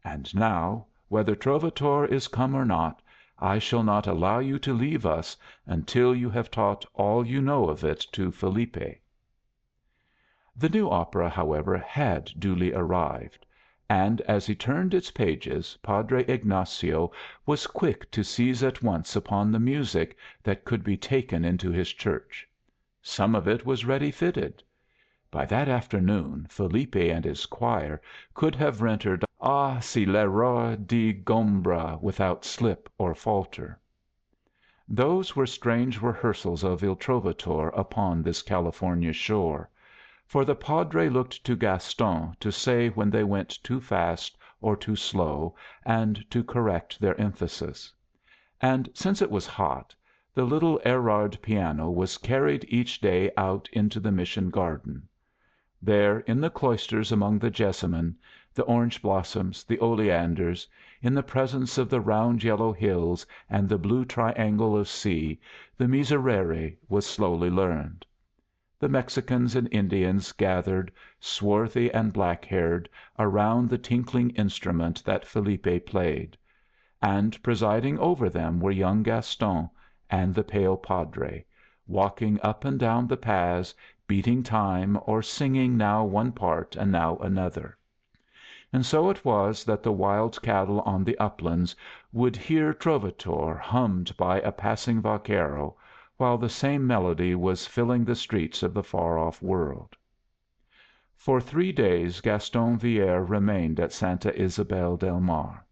And now, whether Trovatore is come or not, I shall not allow you to leave us until you have taught all you know of it to Felipe." The new opera, however, had duly arrived, and as he turned its pages Padre Ignacio was quick to seize at once upon the music that could be taken into his church. Some of it was ready fitted. By that afternoon Felipe and his choir could have rendered "Ah, si l'error di Gombra" without slip or falter. Those were strange rehearsals of Il Trovatore upon this California shore, for the padre looked to Gaston to say when they went too fast or too slow, and to correct their emphasis. And since it was hot, the little Erard piano was carried each day out into the mission garden. There, in the cloisters among the jessamine, the orange blossoms, the oleanders, in the presence of the round yellow hills and the blue triangle of sea, the Miserere was slowly learned. The Mexicans and Indians gathered, swarthy and black haired, around the tinkling instrument that Felipe played; and presiding over them were young Gaston and the pale padre, walking up and down the paths, beating time or singing now one part and now another. And so it was that the wild cattle on the uplands would hear Trovatore hummed by a passing vaquero, while the same melody was filling the streets of the far off world. For 3 days Gaston Vierre remained at Santa Isabel del Mar.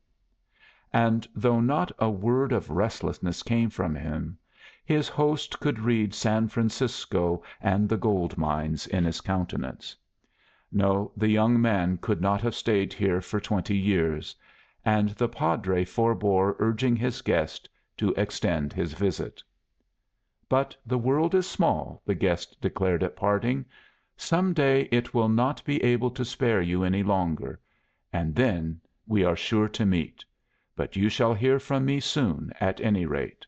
And though not a word of restlessness came from him, his host could read San Francisco and the gold mines in his countenance. No, the young man could not have stayed here for 20 years, and the padre forbore urging his guest to extend his visit. "But the world is small," the guest declared at parting. "Some day it will not be able to spare you any longer, and then we are sure to meet. But you shall hear from me soon, at any rate."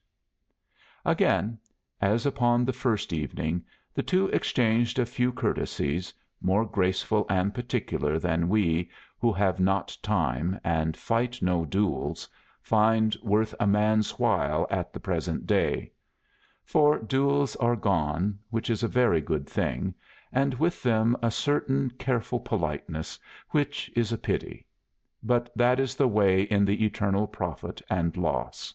Again, as upon the first evening, the two exchanged a few courtesies, more graceful and particular than we, who have not time, and fight no duels, find worth a man's while at the present day. For duels are gone, which is a very good thing, and with them a certain careful politeness, which is a pity. But that is the way in the eternal profit and loss.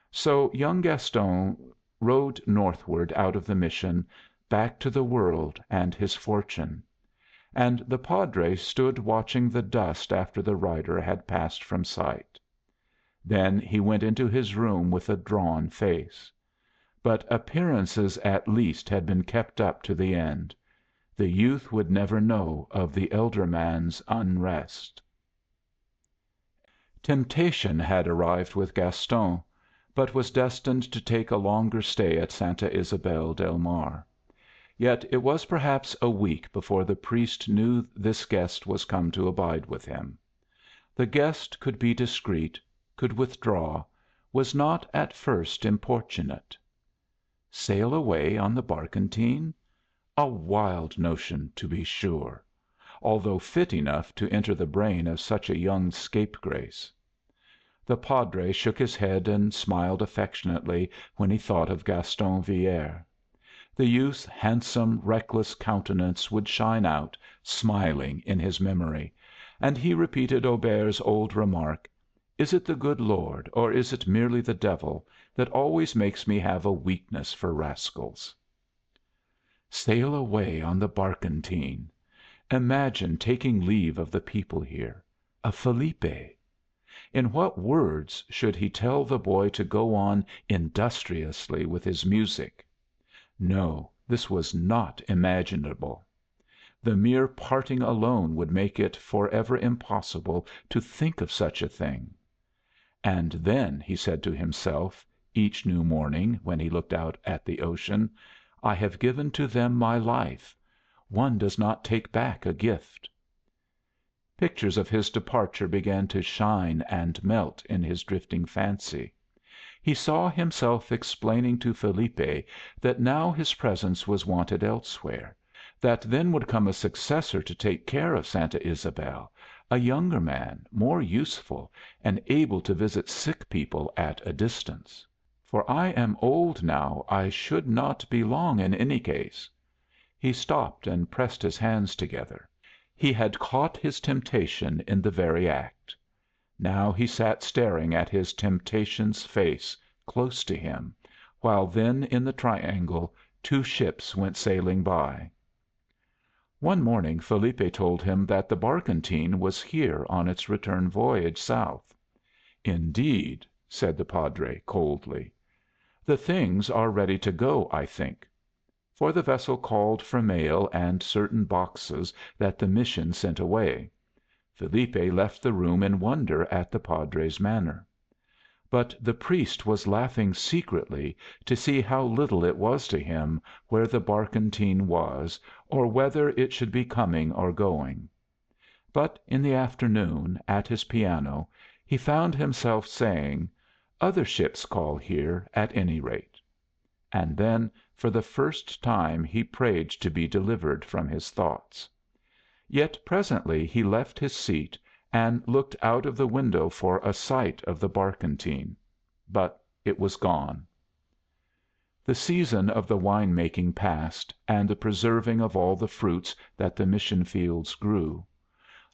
So young Gaston rode northward out of the mission, back to the world and his fortune. And the padre stood watching the dust after the rider had passed from sight. Then he went into his room with a drawn face. But appearances at least had been kept up to the end. The youth would never know of the elder man's unrest. Temptation had arrived with Gaston, but was destined to take a longer stay at Santa Isabel del Mar. Yet it was perhaps a week before the priest knew this guest was come to abide with him. The guest could be discreet, could withdraw, was not at first importunate. Sail away on the Barcontine? A wild notion, to be sure, although fit enough to enter the brain of such a young scapegrace. The padre shook his head and smiled affectionately when he thought of Gaston Vierre. The youth's handsome, reckless countenance would shine out, smiling, in his memory, and he repeated Auber's old remark, "Is it the good Lord, or is it merely the devil, that always makes me have a weakness for rascals?" Sail away on the Barcontine! Imagine taking leave of the people here, of Felipe! In what words should he tell the boy to go on industriously with his music? No, this was not imaginable. The mere parting alone would make it forever impossible to think of such a thing. And then, he said to himself, each new morning, when he looked out at the ocean, I have given to them my life. One does not take back a gift. Pictures of his departure began to shine and melt in his drifting fancy. He saw himself explaining to Felipe that now his presence was wanted elsewhere, that then would come a successor to take care of Santa Ysabel, a younger man, more useful, and able to visit sick people at a distance. For I am old now, I should not be long in any case. He stopped and pressed his hands together. He had caught his temptation in the very act. Now he sat staring at his temptation's face, close to him, while then in the triangle two ships went sailing by. One morning Felipe told him that the Barcontine was here on its return voyage south. "Indeed," said the padre, coldly. "The things are ready to go, I think." For the vessel called for mail and certain boxes that the mission sent away. Felipe left the room in wonder at the padre's manner. But the priest was laughing secretly to see how little it was to him where the Barcontine was, or whether it should be coming or going. But in the afternoon, at his piano, he found himself saying, "Other ships call here, at any rate." And then for the first time he prayed to be delivered from his thoughts. Yet presently he left his seat and looked out of the window for a sight of the Barcontine. But it was gone. The season of the wine making passed, and the preserving of all the fruits that the mission fields grew.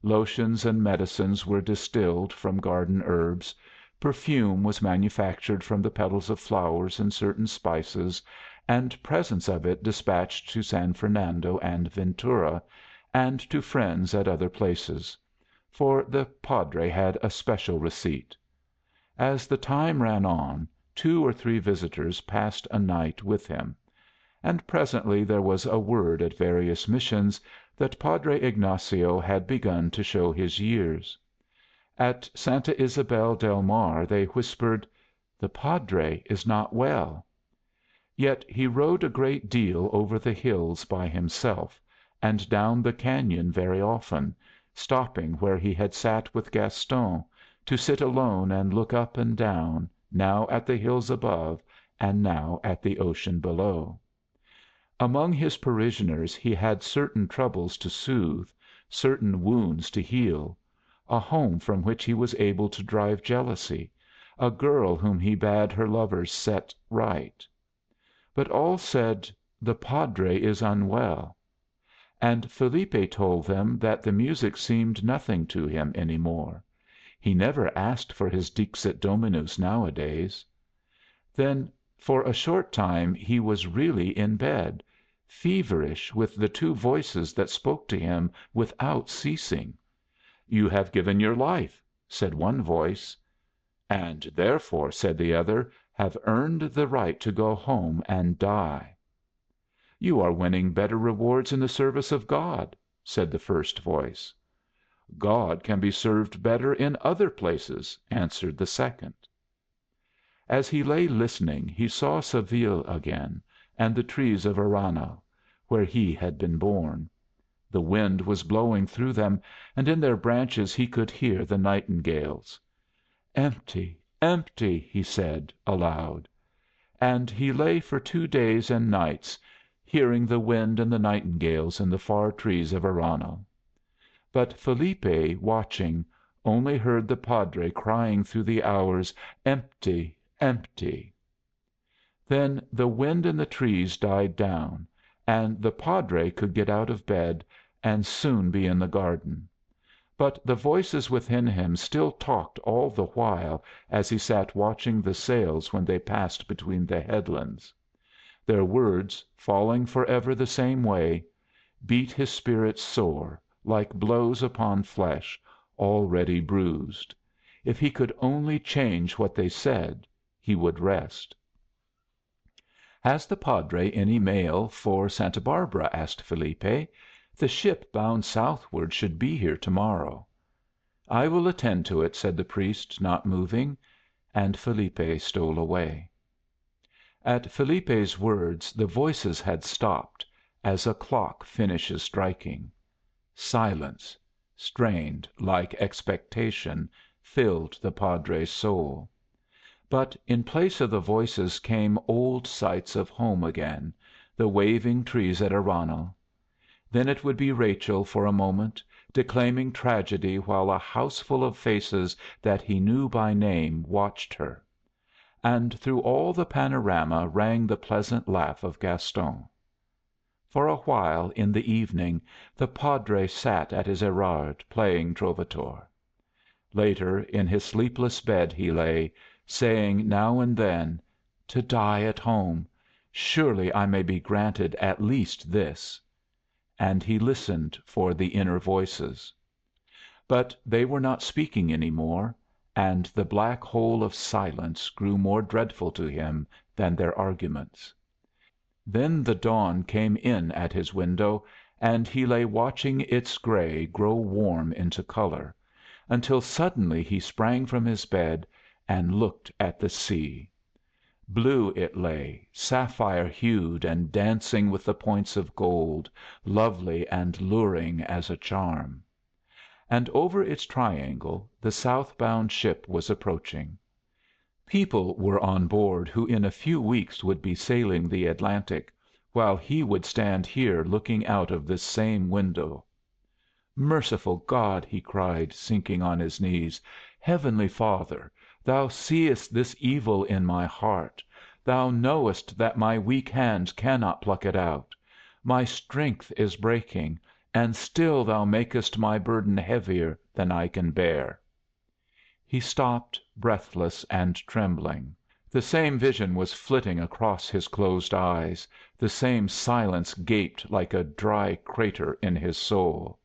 Lotions and medicines were distilled from garden herbs, perfume was manufactured from the petals of flowers and certain spices, and presents of it dispatched to San Fernando and Ventura, and to friends at other places; for the padre had a special receipt. As the time ran on, 2 or 3 visitors passed a night with him; and presently there was a word at various missions that Padre Ignacio had begun to show his years. At Santa Isabel del Mar they whispered, "The padre is not well." Yet he rode a great deal over the hills by himself, and down the cañon very often, stopping where he had sat with Gaston, to sit alone and look up and down, now at the hills above, and now at the ocean below. Among his parishioners he had certain troubles to soothe, certain wounds to heal, a home from which he was able to drive jealousy, a girl whom he bade her lovers set right. But all said, "The padre is unwell." And Felipe told them that the music seemed nothing to him any more. He never asked for his Dixit Dominus nowadays. Then for a short time he was really in bed, feverish with the 2 voices that spoke to him without ceasing. "You have given your life," said one voice. "And therefore," said the other, "have earned the right to go home and die." "You are winning better rewards in the service of God," said the first voice. "God can be served better in other places," answered the second. As he lay listening he saw Seville again, and the trees of Aranhal, where he had been born. The wind was blowing through them, and in their branches he could hear the nightingales. "Empty, empty," he said, aloud. And he lay for 2 days and nights hearing the wind and the nightingales in the far trees of Aranhal. But Felipe, watching, only heard the Padre crying through the hours, "Empty, empty." Then the wind in the trees died down, and the Padre could get out of bed and soon be in the garden. But the voices within him still talked all the while as he sat watching the sails when they passed between the headlands. Their words, falling forever the same way, beat his spirit sore, like blows upon flesh already bruised. If he could only change what they said, he would rest. "Has the Padre any mail for Santa Barbara?" asked Felipe. "The ship bound southward should be here to morrow." "I will attend to it," said the priest, not moving; and Felipe stole away. At Felipe's words the voices had stopped, as a clock finishes striking. Silence, strained like expectation, filled the Padre's soul. But in place of the voices came old sights of home again, the waving trees at Aranhal. Then it would be Rachel for a moment, declaiming tragedy while a houseful of faces that he knew by name watched her. And through all the panorama rang the pleasant laugh of Gaston. For a while in the evening the Padre sat at his Erard playing Trovatore. Later, in his sleepless bed he lay, saying now and then, "To die at home. Surely I may be granted at least this." And he listened for the inner voices. But they were not speaking any more, and the black hole of silence grew more dreadful to him than their arguments. Then the dawn came in at his window, and he lay watching its gray grow warm into color, until suddenly he sprang from his bed and looked at the sea. Blue it lay, sapphire hued and dancing with the points of gold, lovely and luring as a charm. And over its triangle the southbound ship was approaching. People were on board who in a few weeks would be sailing the Atlantic, while he would stand here looking out of this same window. "Merciful God!" he cried, sinking on his knees. "Heavenly Father, Thou seest this evil in my heart. Thou knowest that my weak hand cannot pluck it out. My strength is breaking, and still Thou makest my burden heavier than I can bear." He stopped, breathless and trembling. The same vision was flitting across his closed eyes, the same silence gaped like a dry crater in his soul.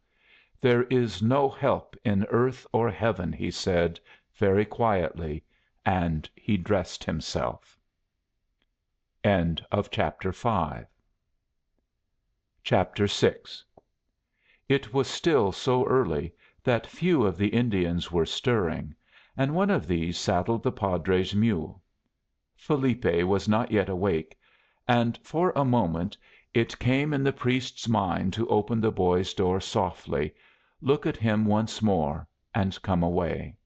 "There is no help in earth or heaven," he said, very quietly, and he dressed himself. Chapter VI. It was still so early that few of the Indians were stirring, and one of these saddled the Padre's mule. Felipe was not yet awake, and for a moment it came in the priest's mind to open the boy's door softly, look at him once more, and come away.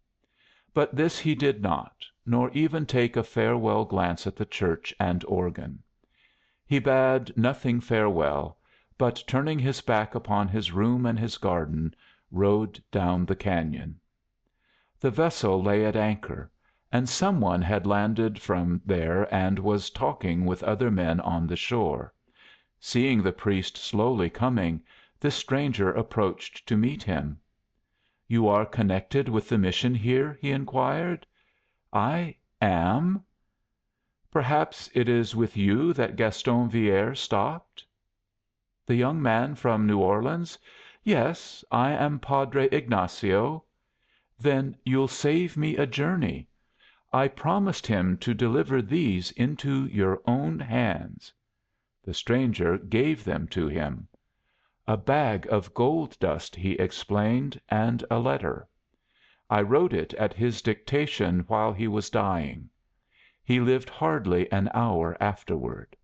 But this he did not, nor even take a farewell glance at the church and organ. He bade nothing farewell, but turning his back upon his room and his garden, rode down the cañon. The vessel lay at anchor, and some one had landed from there and was talking with other men on the shore. Seeing the priest slowly coming, this stranger approached to meet him. "You are connected with the mission here?" he inquired. "I am." "Perhaps it is with you that Gaston Vierre stopped?" "The young man from New Orleans? Yes, I am Padre Ignacio." "Then you'll save me a journey. I promised him to deliver these into your own hands." The stranger gave them to him. "A bag of gold dust," he explained, "and a letter. I wrote it at his dictation while he was dying. He lived hardly an hour afterward."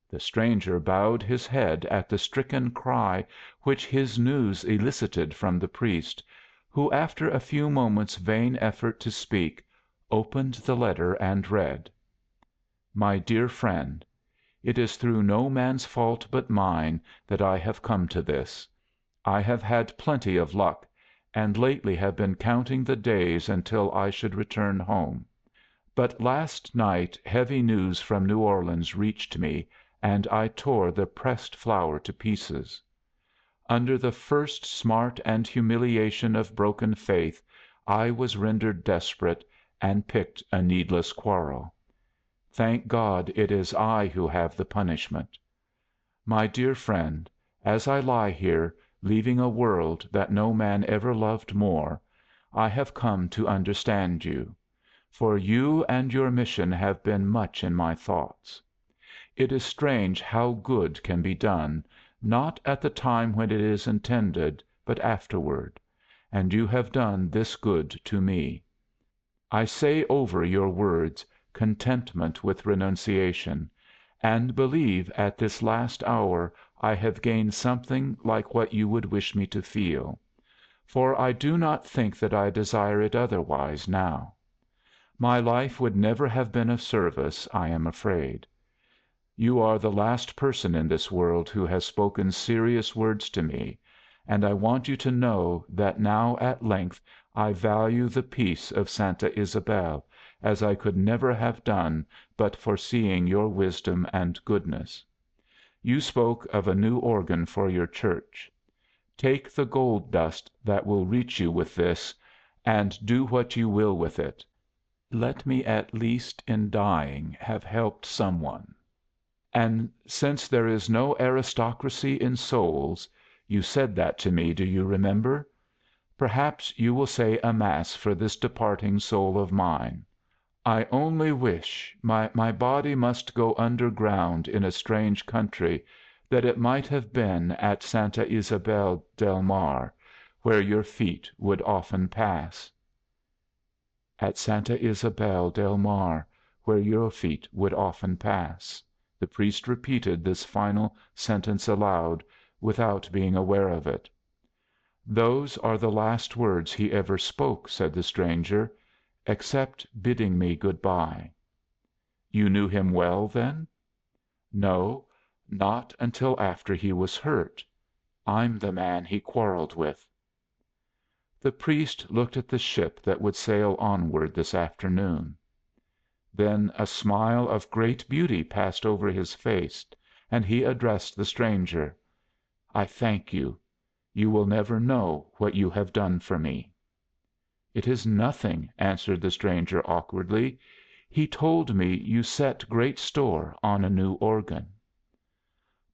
The stranger bowed his head at the stricken cry which his news elicited from the priest, who, after a few moments' vain effort to speak, opened the letter and read: "My dear friend, it is through no man's fault but mine that I have come to this. I have had plenty of luck, and lately have been counting the days until I should return home. But last night heavy news from New Orleans reached me, and I tore the pressed flower to pieces. Under the first smart and humiliation of broken faith I was rendered desperate, and picked a needless quarrel. Thank God it is I who have the punishment. My dear friend, as I lie here, leaving a world that no man ever loved more, I have come to understand you; for you and your mission have been much in my thoughts. It is strange how good can be done, not at the time when it is intended, but afterward, and you have done this good to me. I say over your words, contentment with renunciation, and believe at this last hour I have gained something like what you would wish me to feel; for I do not think that I desire it otherwise now. My life would never have been of service, I am afraid. You are the last person in this world who has spoken serious words to me, and I want you to know that now at length I value the peace of Santa Ysabel as I could never have done but foreseeing your wisdom and goodness. You spoke of a new organ for your church. Take the gold dust that will reach you with this, and do what you will with it. Let me at least in dying have helped some one. And since there is no aristocracy in souls you said that to me, do you remember? Perhaps you will say a mass for this departing soul of mine. I only wish my body must go underground in a strange country that it might have been at Santa Isabel del Mar, where your feet would often pass." "At Santa Isabel del Mar, where your feet would often pass." The priest repeated this final sentence aloud, without being aware of it. "Those are the last words he ever spoke," said the stranger, "except bidding me good bye." "You knew him well, then?" "No, not until after he was hurt. I'm the man he quarreled with." The priest looked at the ship that would sail onward this afternoon. Then a smile of great beauty passed over his face, and he addressed the stranger. "I thank you. You will never know what you have done for me." "It is nothing," answered the stranger awkwardly. "He told me you set great store on a new organ."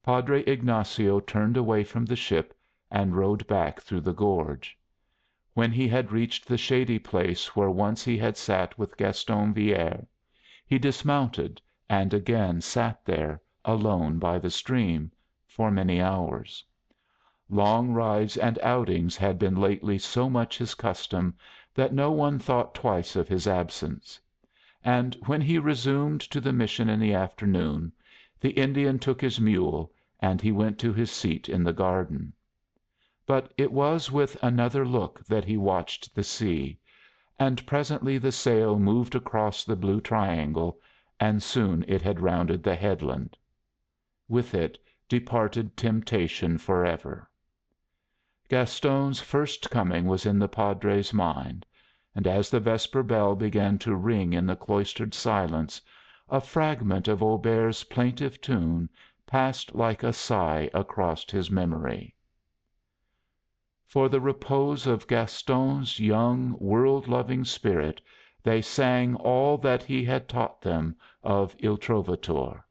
Padre Ignacio turned away from the ship and rode back through the gorge. When he had reached the shady place where once he had sat with Gaston Vierre, he dismounted and again sat there, alone by the stream, for many hours. Long rides and outings had been lately so much his custom that no one thought twice of his absence; and when he resumed to the mission in the afternoon, the Indian took his mule, and he went to his seat in the garden. But it was with another look that he watched the sea, and presently the sail moved across the blue triangle, and soon it had rounded the headland. With it departed temptation forever. Gaston's first coming was in the Padre's mind, and as the vesper bell began to ring in the cloistered silence, a fragment of Auber's plaintive tune passed like a sigh across his memory. For the repose of Gaston's young, world loving spirit they sang all that he had taught them of Il Trovatore.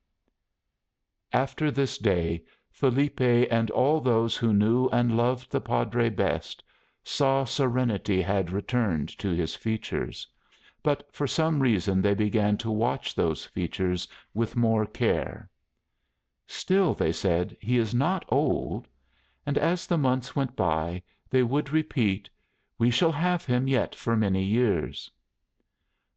After this day Felipe and all those who knew and loved the Padre best saw serenity had returned to his features, but for some reason they began to watch those features with more care. Still, they said, he is not old, and as the months went by they would repeat, "We shall have him yet for many years."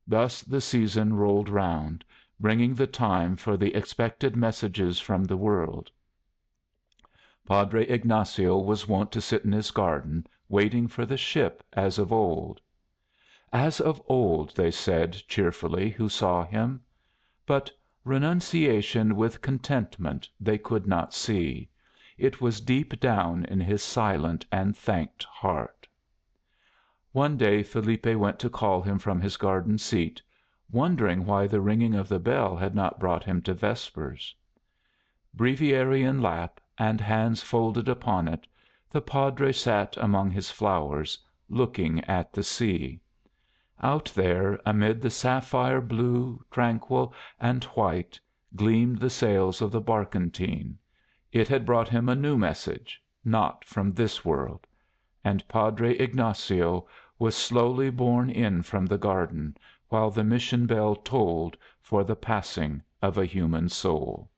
Thus the season rolled round, bringing the time for the expected messages from the world. Padre Ignacio was wont to sit in his garden, waiting for the ship as of old. As of old, they said cheerfully who saw him. But renunciation with contentment they could not see; it was deep down in his silent and thanked heart. One day Felipe went to call him from his garden seat, wondering why the ringing of the bell had not brought him to vespers. Breviary in lap, and hands folded upon it, the Padre sat among his flowers, looking at the sea. Out there, amid the sapphire blue, tranquil, and white, gleamed the sails of the Barcontine. It had brought him a new message, not from this world; and Padre Ignacio was slowly borne in from the garden, while the mission bell tolled for the passing of a human soul.